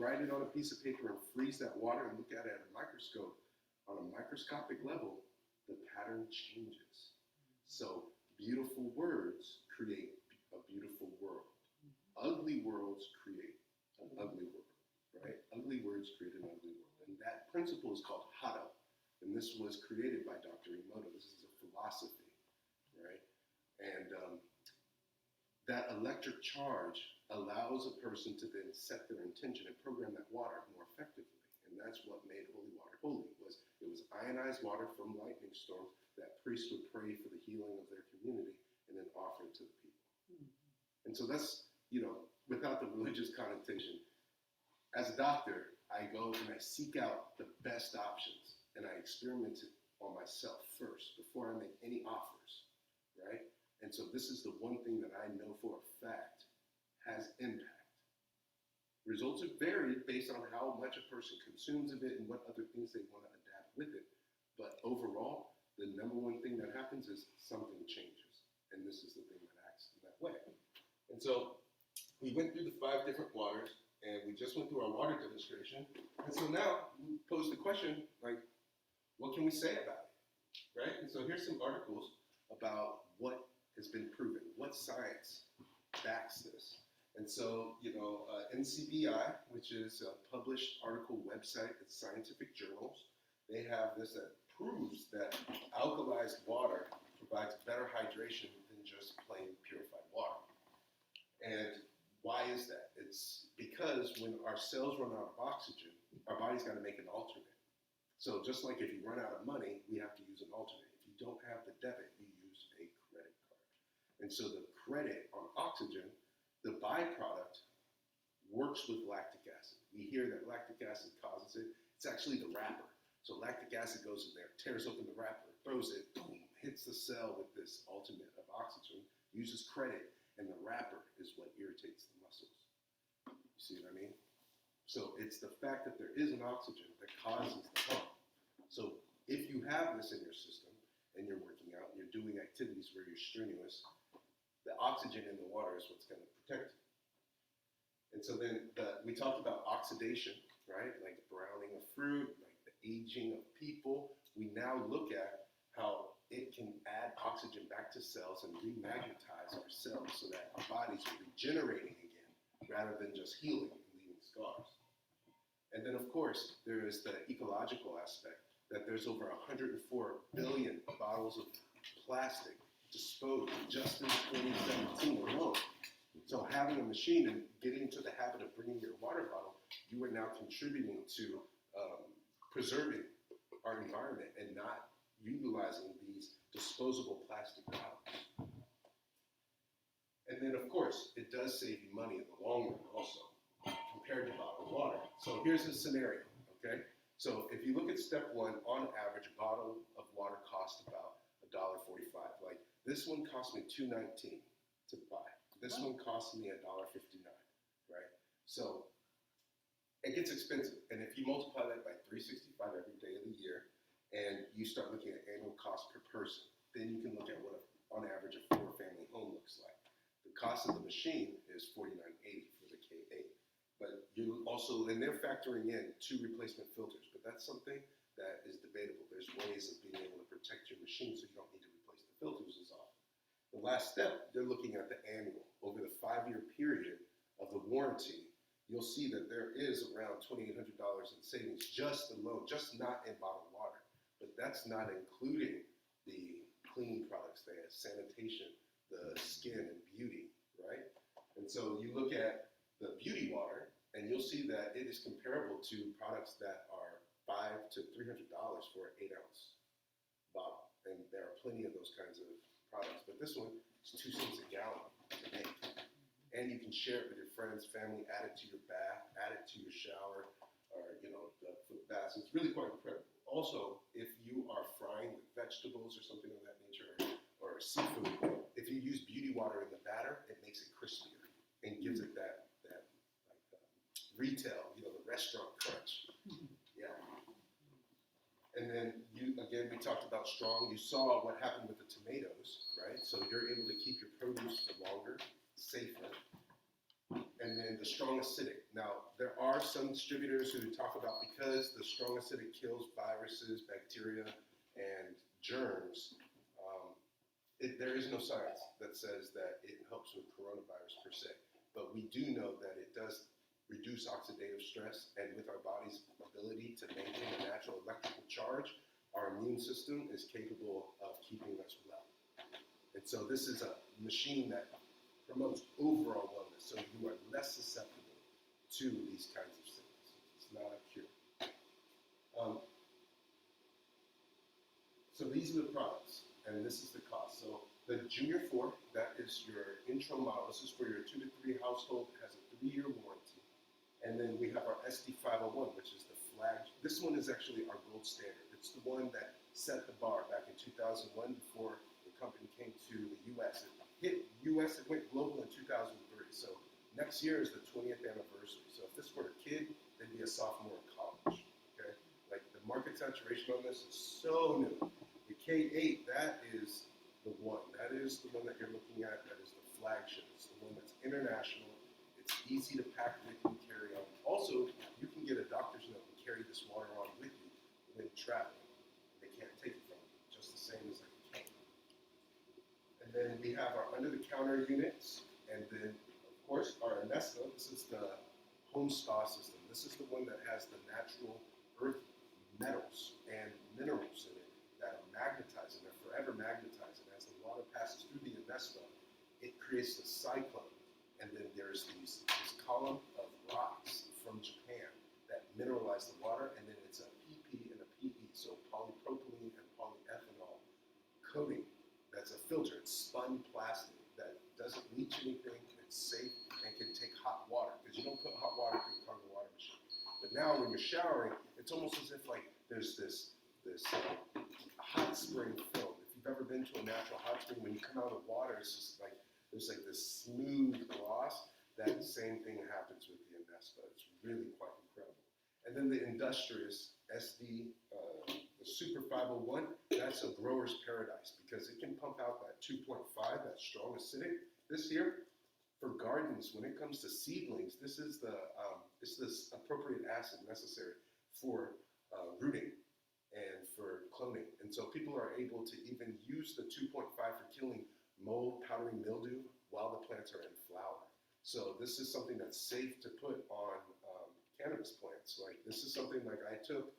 write it on a piece of paper and freeze that water and look at it at a microscope, on a microscopic level, the pattern changes. So beautiful words create a beautiful world. Ugly worlds create an ugly world, right? Ugly words create an ugly world. And that principle is called Hado. And this was created by Dr. Emoto. This is a philosophy, right? And that electric charge allows a person to then set their intention and program that water more effectively. And that's what made holy water holy. It was ionized water from lightning storms that priests would pray for the healing of their community and then offer it to the people. And so that's, without the religious connotation. As a doctor, I go and I seek out the best options and I experiment it on myself first before I make any offers, right? And so this is the one thing that I know for a fact has impact. Results are varied based on how much a person consumes of it and what other things they want to adapt with it. But overall, the number one thing that happens is something changes. And this is the thing that acts in that way. And so we went through the 5 different waters, and we just went through our water demonstration. And so now we pose the question, like, what can we say about it, right? And so here's some articles about what has been proven, what science backs this. And so, NCBI, which is a published article website, it's scientific journals, they have this that proves that alkalized water provides better hydration than just plain purified water. And why is that? It's because when our cells run out of oxygen, our body's got to make an alternate. So just like if you run out of money, we have to use an alternate. If you don't have the debit, you use a credit card. And so the credit on oxygen, the byproduct, works with lactic acid. We hear that lactic acid causes it. It's actually the wrapper. So lactic acid goes in there, tears open the wrapper, throws it, boom, hits the cell with this alternate of oxygen, uses credit, and the wrapper is what irritates the muscles. You see what I mean? So it's the fact that there is an oxygen that causes the hump. So if you have this in your system and you're working out, you're doing activities where you're strenuous, the oxygen in the water is what's going to protect you. And so then we talked about oxidation, right? Like browning of fruit, like the aging of people. We now look at how it can add oxygen back to cells and remagnetize our cells so that our bodies are regenerating again rather than just healing and leaving scars. And then, of course, there is the ecological aspect that there's over 104 billion bottles of plastic disposed just in 2017 alone. So having a machine and getting into the habit of bringing your water bottle, you are now contributing to preserving our environment and not utilizing these disposable plastic bottles. And then, of course, it does save you money in the long run also, compared to bottled water. So here's a scenario, okay? So if you look at step 1, on average, a bottle of water costs about $1.45. Like this one cost me $2.19 to buy. This one cost me $1.59, right? So it gets expensive. And if you multiply that by 365 every day of the year, and you start looking at annual cost per person, then you can look at what on average, a 4-family home looks like. The cost of the machine is $49.80 for the K8. But you also, and they're factoring in 2 replacement filters, but that's something that is debatable. There's ways of being able to protect your machine so you don't need to replace the filters as often. The last step, they're looking at the annual. Over the 5-year period of the warranty, you'll see that there is around $2,800 in savings just alone, just not in bottled water. But that's not including the cleaning products, the sanitation, the skin and beauty, right? And so you look at the beauty water, and you'll see that it is comparable to products that are $500 to $300 for an 8-ounce bottle. And there are plenty of those kinds of products. But this one is 2 cents a gallon to make. And you can share it with your friends, family, add it to your bath, add it to your shower, or, the foot baths. It's really quite incredible. Also, if you are frying with vegetables or something of that nature, or seafood, if you use beauty water in the batter, it makes it crispier and gives it that retail, the restaurant crunch. Yeah. And then we talked about strong. You saw what happened with the tomatoes, right? So you're able to keep your produce for longer, safer. And then the strong acidic. Now, there are some distributors who talk about because the strong acidic kills viruses, bacteria, and germs, there is no science that says that it helps with coronavirus per se. But we do know that it does reduce oxidative stress, and with our body's ability to maintain a natural electrical charge, our immune system is capable of keeping us well. And so this is a machine that promotes overall wellness, so you are less susceptible to these kinds of things. It's not a cure. So these are the products, and this is the cost. So the Junior 4, that is your intro model. This is for your 2 to 3 household. It has a 3-year warranty. And then we have our SD501, which is the flag. This one is actually our gold standard. It's the one that set the bar back in 2001 before the company came to the U.S. It hit U.S., it went global in 2003. So next year is the 20th anniversary. So if this were a kid, they'd be a sophomore in college, okay? Like the market saturation on this is so new. The K8, that is the one. That is the one that you're looking at. That is the flagship. It's the one that's international. It's easy to pack with and carry on. Also, you can get a doctor's note and carry this water on with you when traveling. They can't take it from you, just the same as like a cane. And then we have our under-the-counter units, and then, of course, our Nesta. This is the home spa system. This is the one that has the natural earth metals and minerals in it that are magnetized, and they're forever magnetized. And as the water passes through the Nesta, it creates the cyclone. And then there's this column of rocks from Japan that mineralize the water, and then it's a PP and a PE, so polypropylene and polyethanol coating. That's a filter. It's spun plastic that doesn't leach anything. It's safe and can take hot water, because you don't put hot water through a Kangen water machine. But now when you're showering, it's almost as if like there's this hot spring film. If you've ever been to a natural hot spring, when you come out of the water, it's just like there's like this smooth gloss. That same thing happens with the Nesta. It's really quite incredible. And then the Industrious SD, the Super 501, that's a grower's paradise because it can pump out that 2.5, that strong acidic. This here, for gardens, when it comes to seedlings, this is it's this appropriate acid necessary for rooting and for cloning. And so people are able to even use the 2.5 for killing mold, powdery mildew while the plants are in flower. So this is something that's safe to put on cannabis plants. Like this is something like I took,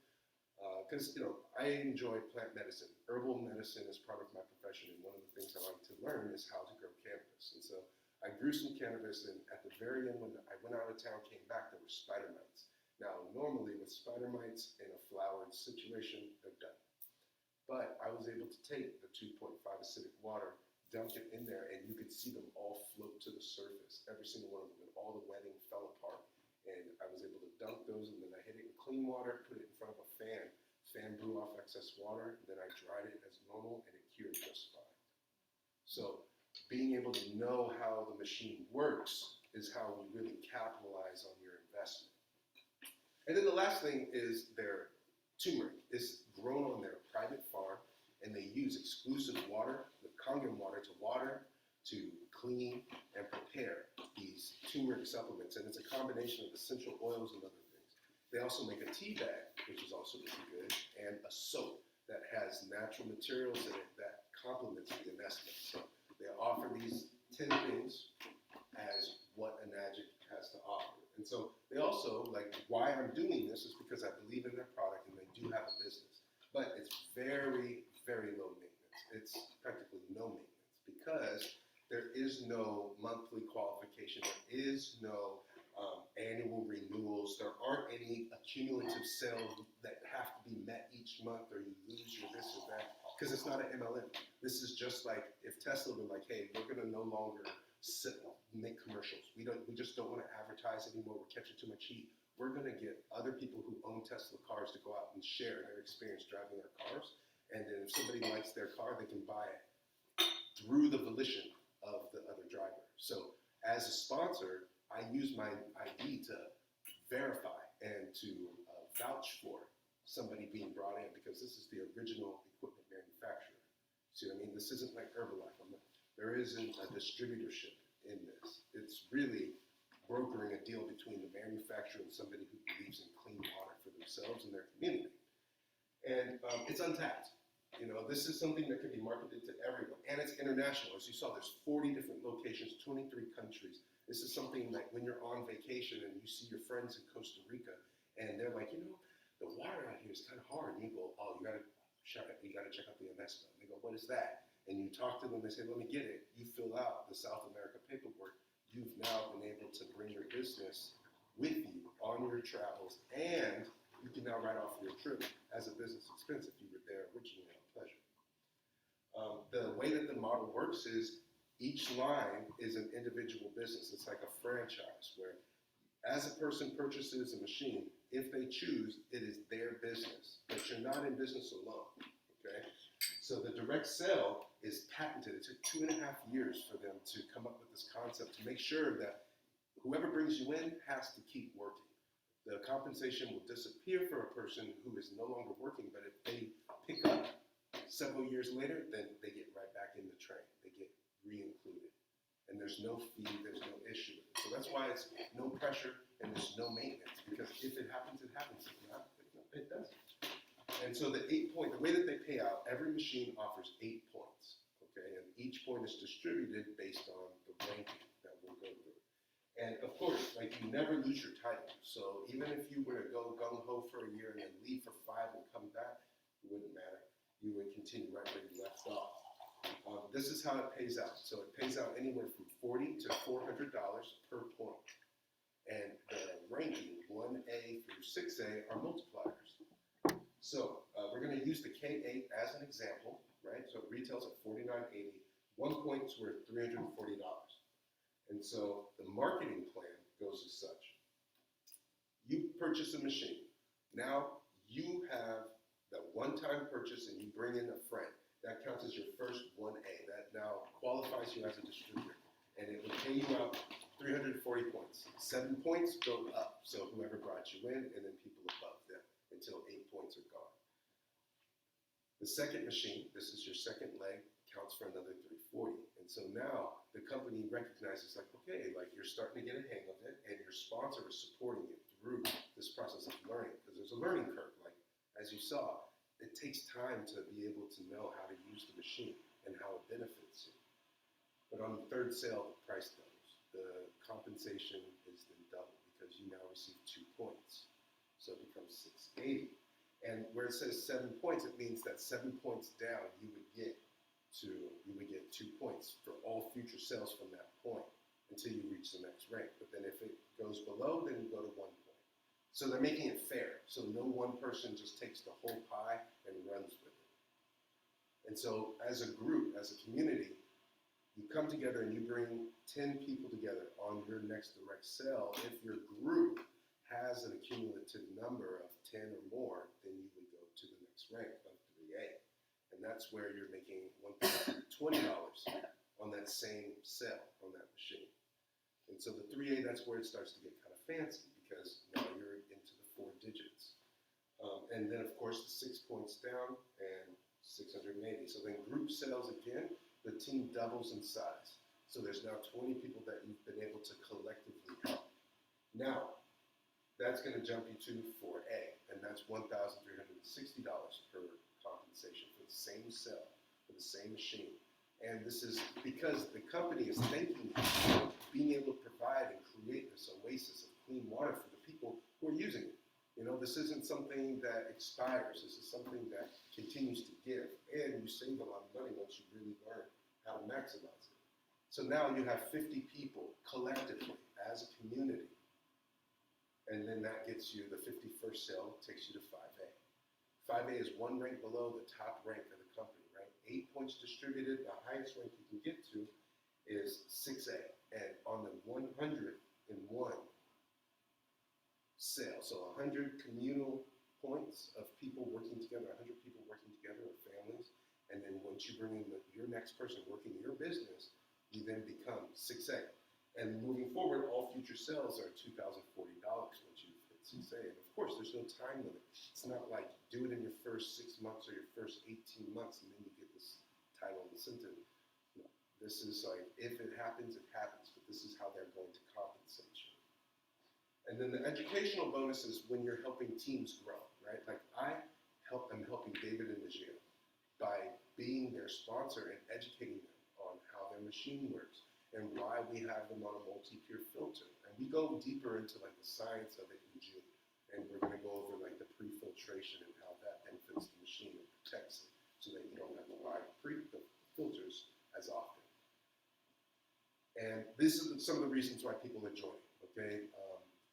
because I enjoy plant medicine. Herbal medicine is part of my profession, and one of the things I like to learn is how to grow cannabis. And so I grew some cannabis, and at the very end, when I went out of town, came back, there were spider mites. Now, normally with spider mites in a flowered situation, they're done. But I was able to take the 2.5 acidic water, dunk it in there, and you could see them all float to the surface. Every single one of them, and all the wetting fell apart. And I was able to dunk those, and then I hit it in clean water, put it in front of a fan. Fan blew off excess water, then I dried it as normal, and it cured just fine. So being able to know how the machine works is how we really capitalize on your investment. And then the last thing is their turmeric. It's grown on their private farm, and they use exclusive water. The Kangen water to water, to clean, and prepare these turmeric supplements. And it's a combination of essential oils and other things. They also make a tea bag, which is also really good, and a soap that has natural materials in it that complements the investment. So they offer these 10 things as what a Magic has to offer. And so they also, like, why I'm doing this is because I believe in their product and they do have a business. But it's very, very low maintenance. It's practically no maintenance because there is no monthly qualification. There is no annual renewals. There aren't any accumulative sales that have to be met each month or you lose your this or that because it's not an MLM. This is just like if Tesla were like, hey, we're going to no longer make commercials. We just don't want to advertise anymore. We're catching too much heat. We're going to get other people who own Tesla cars to go out and share their experience driving our cars. And then if somebody likes their car, they can buy it through the volition of the other driver. So as a sponsor, I use my ID to verify and to vouch for somebody being brought in because this is the original equipment manufacturer. See what I mean? This isn't like Herbalife. There isn't a distributorship in this. It's really brokering a deal between the manufacturer and somebody who believes in clean water for themselves and their community. And it's untapped. You know, this is something that can be marketed to everyone. And it's international. As you saw, there's 40 different locations, 23 countries. This is something like when you're on vacation and you see your friends in Costa Rica and they're like, you know, the water out here is kind of hard. And you go, oh, you gotta check out the Anespa. And they go, what is that? And you talk to them, they say, let me get it. You fill out the South America paperwork. You've now been able to bring your business with you on your travels, and you can now write off your trip as a business expense if you were there originally on pleasure. The way that the model works is each line is an individual business. It's like a franchise where as a person purchases a machine, if they choose, it is their business, but you're not in business alone, okay? So the direct sale is patented. It took 2.5 years for them to come up with this concept to make sure that whoever brings you in has to keep working. The compensation will disappear for a person who is no longer working, but if they pick up several years later, then they get right back in the train. They get re-included. And there's no fee, there's no issue with it. So that's why it's no pressure and there's no maintenance, because if it happens, it happens. If not, it doesn't. And so the way that they pay out, every machine offers 8 points, okay? And each point is distributed based on the ranking that we'll go through. And of course, like, you never lose your title. So even if you were to go gung-ho for a year and then leave for 5 and come back, it wouldn't matter. You would continue right where you left off. This is how it pays out. So it pays out anywhere from $40 to $400 per point. And the ranking, 1A through 6A, are multipliers. So we're going to use the K8 as an example, right? So it retails at $49.80. 1 point's worth $340. And so the marketing plan goes as such. You purchase a machine. Now you have that one-time purchase and you bring in a friend. That counts as your first 1A. That now qualifies you as a distributor. And it will pay you out 340 points. 7 points go up. So whoever brought you in and then people above them until 8 points are gone. The second machine, this is your second leg, counts for another 340. And so now the company recognizes, like, okay, like, you're starting to get a hang of it and your sponsor is supporting you through this process of learning. Because there's a learning curve. Like, as you saw, it takes time to be able to know how to use the machine and how it benefits you. But on the third sale, the price doubles. The compensation is then doubled because you now receive 2 points. So it becomes $680. And where it says 7 points, it means that 7 points down, you would get 2 points for all future sales from that point until you reach the next rank. But then if it goes below, then you go to 1 point. So they're making it fair. So no one person just takes the whole pie and runs with it. And so as a group, as a community, you come together and you bring 10 people together on your next direct sale. If your group has an accumulative number of 10 or more, then you would go to the next rank of 3A. And that's where you're making $120 on that same sale on that machine. And so the 3A, that's where it starts to get kind of fancy because now you're into the 4 digits. And then, of course, the 6 points down and 680. So then group sales again, the the team doubles in size. So there's now 20 people that you've been able to collectively help. Now, that's going to jump you to 4A, and that's $1,360 per compensation for the same cell, for the same machine. And this is because the company is thinking of being able to provide and create this oasis of clean water for the people who are using it. You know, this isn't something that expires. This is something that continues to give. And you save a lot of money once you really learn how to maximize it. So now you have 50 people collectively as a community. And then that gets you, the 51st cell takes you to 5A. 5A is one rank below the top rank of the company, right? 8 points distributed, the highest rank you can get to is 6A. And on the 101 cell, so 100 communal points of people working together, 100 people working together, or families, and then once you bring in your next person working your business, you then become 6A. And moving forward, all future sales are $2,040 once you hit 6A. And of course, there's no time limit. It's not like do it in your first 6 months or your first 18 months and then you get this title and incentive. No, this is like, if it happens, it happens. But this is how they're going to compensate you. And then the educational bonus is when you're helping teams grow, right? Like I'm helping David and Najir by being their sponsor and educating them on how their machine works and why we have them on a multi-pure filter. And we go deeper into like the science of it in June. And we're gonna go over like the pre-filtration and how that benefits the machine and protects it so that you don't have to buy the filters as often. And this is some of the reasons why people are joining, okay?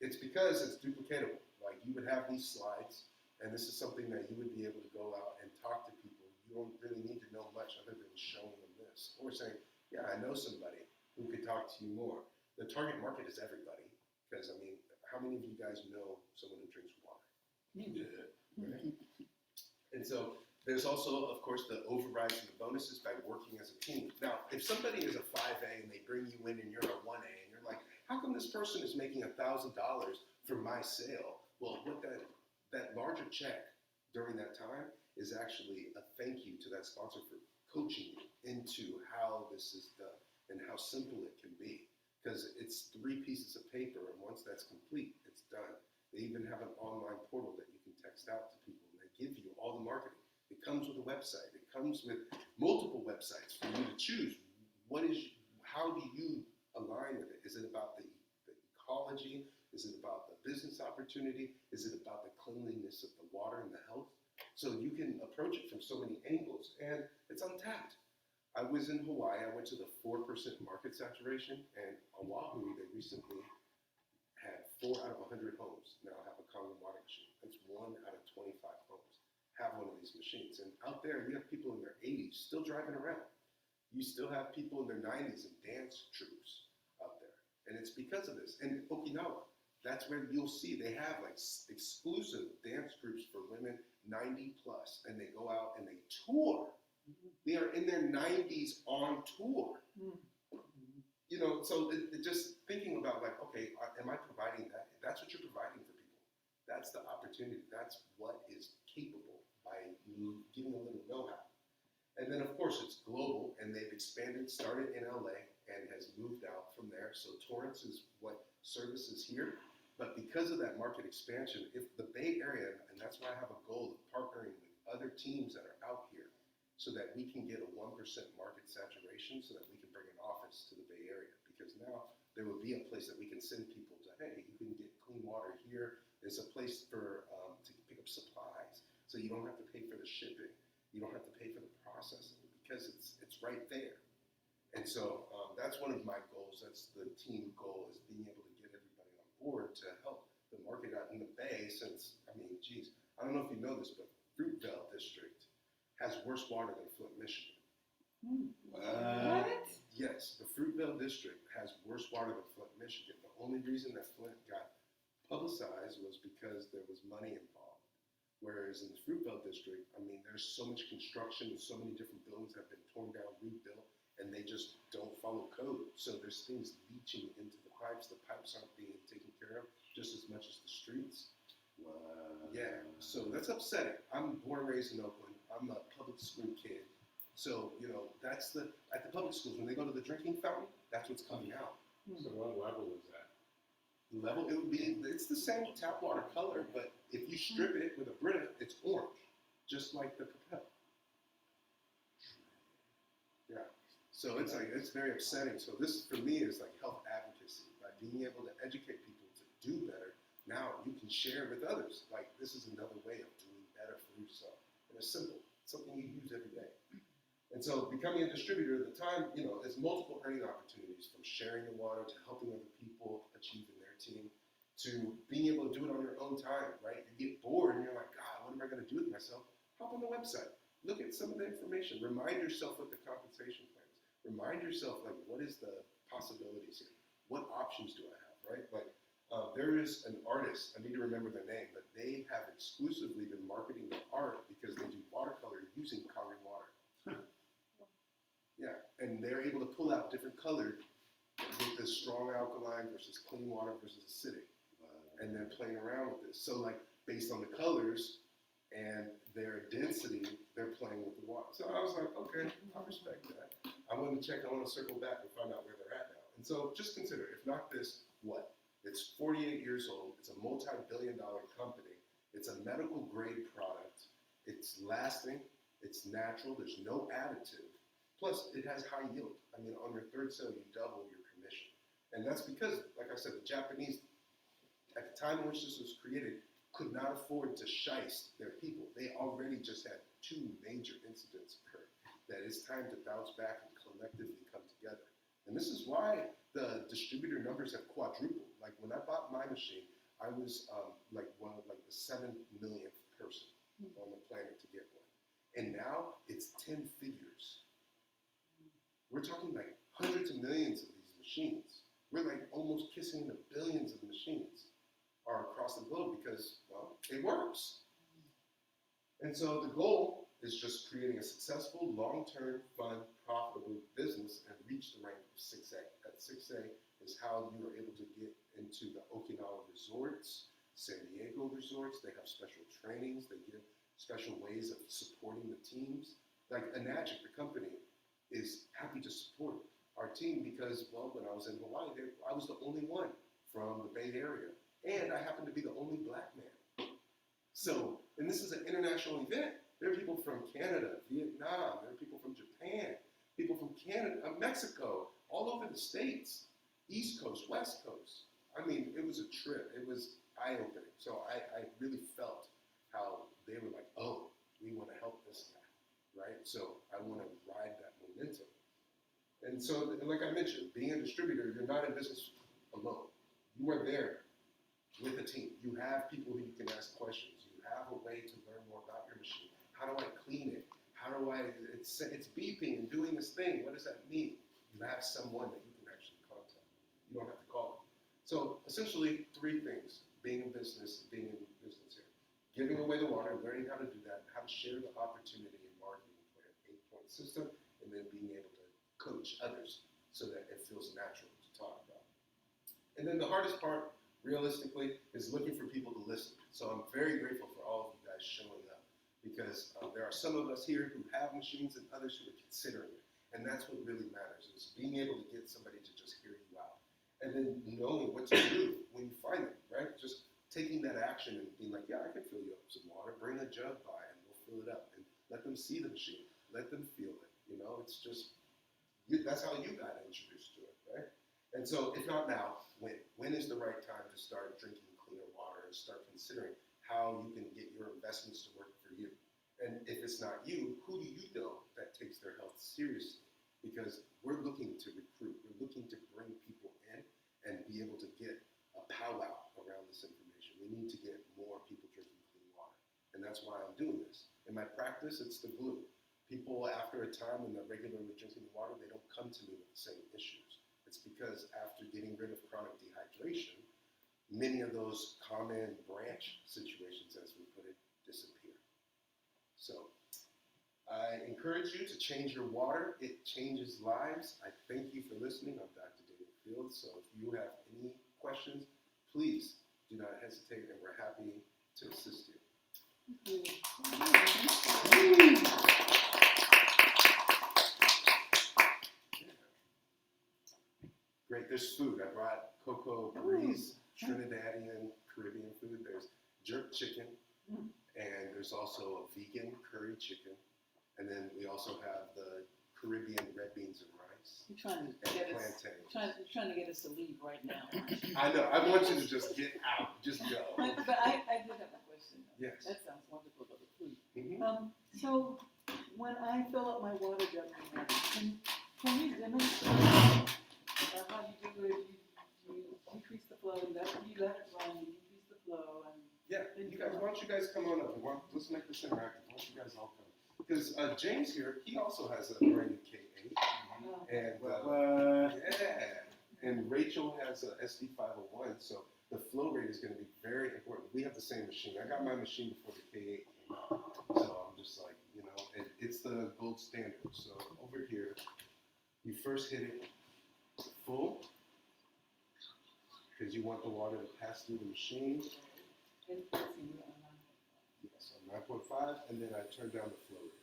It's because it's duplicatable. Like you would have these slides, and this is something that you would be able to go out and talk to people. You don't really need to know much other than showing them this. Or saying, yeah, I know somebody who could talk to you more. The target market is everybody. Because, I mean, how many of you guys know someone who drinks water? Yeah. Right? And so there's also, of course, the overrides and the bonuses by working as a team. Now, if somebody is a 5A and they bring you in and you're a 1A and you're like, how come this person is making $1,000 for my sale? Well, what that larger check during that time is actually a thank you to that sponsor for coaching you into how this is done and how simple it can be. Because it's 3 pieces of paper, and once that's complete, it's done. They even have an online portal that you can text out to people, and they give you all the marketing. It comes with a website. It comes with multiple websites for you to choose. How do you align with it? Is it about the ecology? Is it about the business opportunity? Is it about the cleanliness of the water and the health? So you can approach it from so many angles, and it's untapped. I was in Hawaii. I went to the 4% market saturation, and Oahu, they recently had 4 out of 100 homes now have a Kangen water machine. That's 1 out of 25 homes have one of these machines. And out there, you have people in their 80s still driving around. You still have people in their 90s in dance troops out there. And it's because of this. And Okinawa, that's where you'll see they have like exclusive dance groups for women 90 plus, and they go out and they tour. They are in their 90s on tour. You know, so just thinking about like, okay, am I providing that? That's what you're providing for people. That's the opportunity. That's what is capable by giving a little know-how. And then of course it's global, and they've expanded, started in LA and has moved out from there. So Torrance is what services here. But because of that market expansion, if the Bay Area, and that's why I have a goal of partnering with other teams that are out here so that we can get a 1% market saturation so that we can bring an office to the Bay Area. Because now there will be a place that we can send people to, hey, you can get clean water here. There's a place for to pick up supplies. So you don't have to pay for the shipping. You don't have to pay for the processing because it's right there. And so that's one of my goals. That's the team goal, is being able to get everybody on board to help the market out in the Bay. Since, I mean, geez, I don't know if you know this, but Fruitvale District has worse water than Flint, Michigan. What? Yes, the Fruitvale District has worse water than Flint, Michigan. The only reason that Flint got publicized was because there was money involved. Whereas in the Fruitvale District, I mean, there's so much construction and so many different buildings have been torn down, rebuilt, and they just don't follow code. So there's things leaching into the pipes. The pipes aren't being taken care of just as much as the streets. Yeah, so that's upsetting. I'm born and raised in Oakland. I'm a public school kid. So, that's at the public schools, when they go to the drinking fountain, that's what's coming out. So what level is that? The level, it's the same tap water color, but if you strip it with a Brita, it's orange, just like the Propel. Yeah. So it's very upsetting. So this, for me, is like health advocacy. By being able to educate people to do better, now you can share with others. Like, this is another way of doing better for yourself. And it's simple. It's something you use every day. And so becoming a distributor at the time, there's multiple earning opportunities, from sharing the water to helping other people achieve in their team, to being able to do it on your own time, right? You get bored and you're like, God, what am I going to do with myself? Hop on the website. Look at some of the information. Remind yourself what the compensation plan is. Remind yourself, like, what is the possibilities here? What options do I have, right? Like, there is an artist, I need to remember their name, but they have exclusively been marketing their art because they do watercolor using Kangen water. Yeah, and they're able to pull out different colors with the strong alkaline versus clean water versus acidic, and then playing around with this. So, like, based on the colors and their density, they're playing with the water. So I was like, okay, I respect that. I want to circle back and find out where they're at now. And so just consider, if not this, what? It's 48 years old. It's a multi-billion-dollar company. It's a medical grade product. It's lasting. It's natural. There's no additive. Plus, it has high yield. I mean, on your third sale, you double your commission. And that's because, like I said, the Japanese, at the time in which this was created, could not afford to shice their people. They already just had 2 major incidents occur. That it's time to bounce back and collectively come together. And this is why the distributor numbers have quadrupled. Like, when I bought my machine, I was one of the 7 millionth person on the planet to get one. And now it's 10 figures. We're talking like hundreds of millions of these machines. We're like almost kissing the billions of machines are across the globe because, well, it works. And so the goal is just creating a successful, long-term, fun, profitable business and reach the rank of 6A. At 6A is how you are able to get into the Okinawa resorts, San Diego resorts. They have special trainings. They give special ways of supporting the teams. Like Enagic, the company, is happy to support our team because, well, when I was in Hawaii, I was the only one from the Bay Area. And I happened to be the only black man. So, and this is an international event. There are people from Canada, Vietnam, there are people from Japan, people from Canada, Mexico, all over the States, East Coast, West Coast. I mean, it was a trip. It was eye-opening. So I really felt how they were like, oh, we want to help this guy, right? So I want to ride that momentum. And so, like I mentioned, being a distributor, you're not in business alone. You are there with a team. You have people who you can ask questions. You have a way to learn more about your machine. How do I clean it? It's beeping and doing this thing. What does that mean? You have someone that you can actually contact. You don't have to call them. So essentially 3 things, being in business here. Giving away the water, learning how to do that, how to share the opportunity and marketing plan, 8-point system, and then being able to coach others so that it feels natural to talk about. And then the hardest part, realistically, is looking for people to listen. So I'm very grateful for all of you guys showing up because there are some of us here who have machines and others who are considering it. And that's what really matters, is being able to get somebody to just hear you out. And then knowing what to do when you find them, right? Just taking that action and being like, yeah, I can fill you up some water. Bring a jug by and we'll fill it up. And let them see the machine. Let them feel it. It's just, that's how you got introduced to it, right? And so, if not now, when? When is the right time to start drinking cleaner water and start considering how you can get your investments to work for you? And if it's not you, who do you know that takes their health seriously? Because we're looking to recruit. We're looking to bring people in and be able to get a powwow around this information. We need to get more people drinking clean water. And that's why I'm doing this. In my practice, it's the glue. People, after a time when they're regularly drinking the water, they don't come to me with the same issues. It's because after getting rid of chronic dehydration, many of those common branch situations, as we put it, disappear. So I encourage you to change your water. It changes lives. I thank you for listening. I'm Dr. David Fields. So if you have any questions, please do not hesitate, and we're happy to assist you. great. There's food. I brought Coco Breeze, Trinidadian, Caribbean food. There's jerk chicken, and there's also a vegan curry chicken. And then we also have the Caribbean red beans and rice You're trying to and get us, plantains. trying to get us to leave right now. I know. I want you to just get out. Just go. But I did have a question. Yes. That sounds wonderful, though, the food. Mhm. So when I fill up my water jug, can you demonstrate how you do it? You decrease the flow, you let it run, you decrease the flow, and Yeah, you guys, why don't you guys come on up? Let's make this interactive. Why don't you guys all come? Because James here, he also has a brand new K8. And yeah, and Rachel has a SD501, so the flow rate is going to be very important. We have the same machine. I got my machine before the K8 came out, so I'm just like, you know, it's the gold standard. So over here, you first hit it full, because you want the water to pass through the machine. Yes, on 9.5, and then I turn down the flow rate.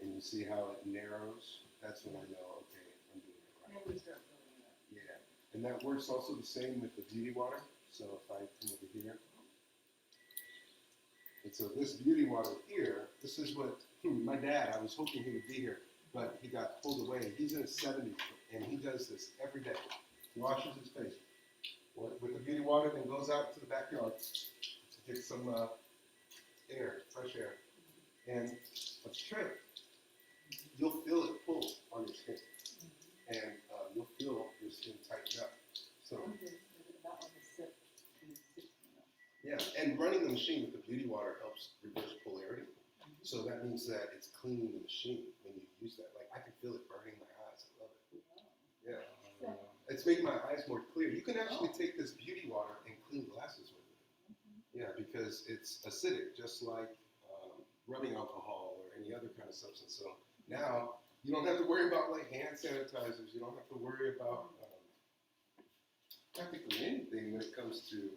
And you see how it narrows? That's when I know, okay, I'm doing it right. Yeah, and that works also the same with the beauty water. So if I come over here, and so this beauty water here, this is what my dad, I was hoping he would be here, but he got pulled away. He's in his 70s, and he does this every day. He washes his face with the beauty water, then goes out to the backyard to get some air, fresh air. And what's the trick? You'll feel it pull on your skin, and you'll feel your skin tighten up. So yeah, and running the machine with the beauty water helps reverse polarity. So that means that it's cleaning the machine when you use that. Like I can feel it burning my eyes. I love it. Yeah, it's making my eyes more clear. You can actually take this beauty water and clean glasses with it. Yeah, because it's acidic, just like rubbing alcohol or any other kind of substance. So now you don't have to worry about like hand sanitizers. You don't have to worry about practically anything when it comes to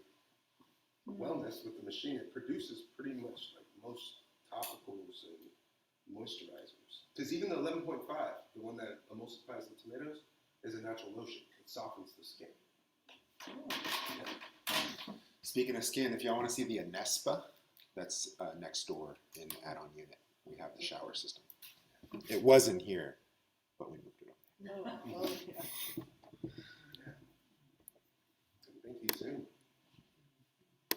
wellness with the machine. It produces pretty much like most topicals and moisturizers. Because even the 11.5, the one that emulsifies the tomatoes, is a natural lotion. It softens the skin. Speaking of skin, if y'all want to see the Anespa, that's next door in the add-on unit. We have the shower system. It wasn't here, but we moved it up. Oh, yeah. Thank you soon.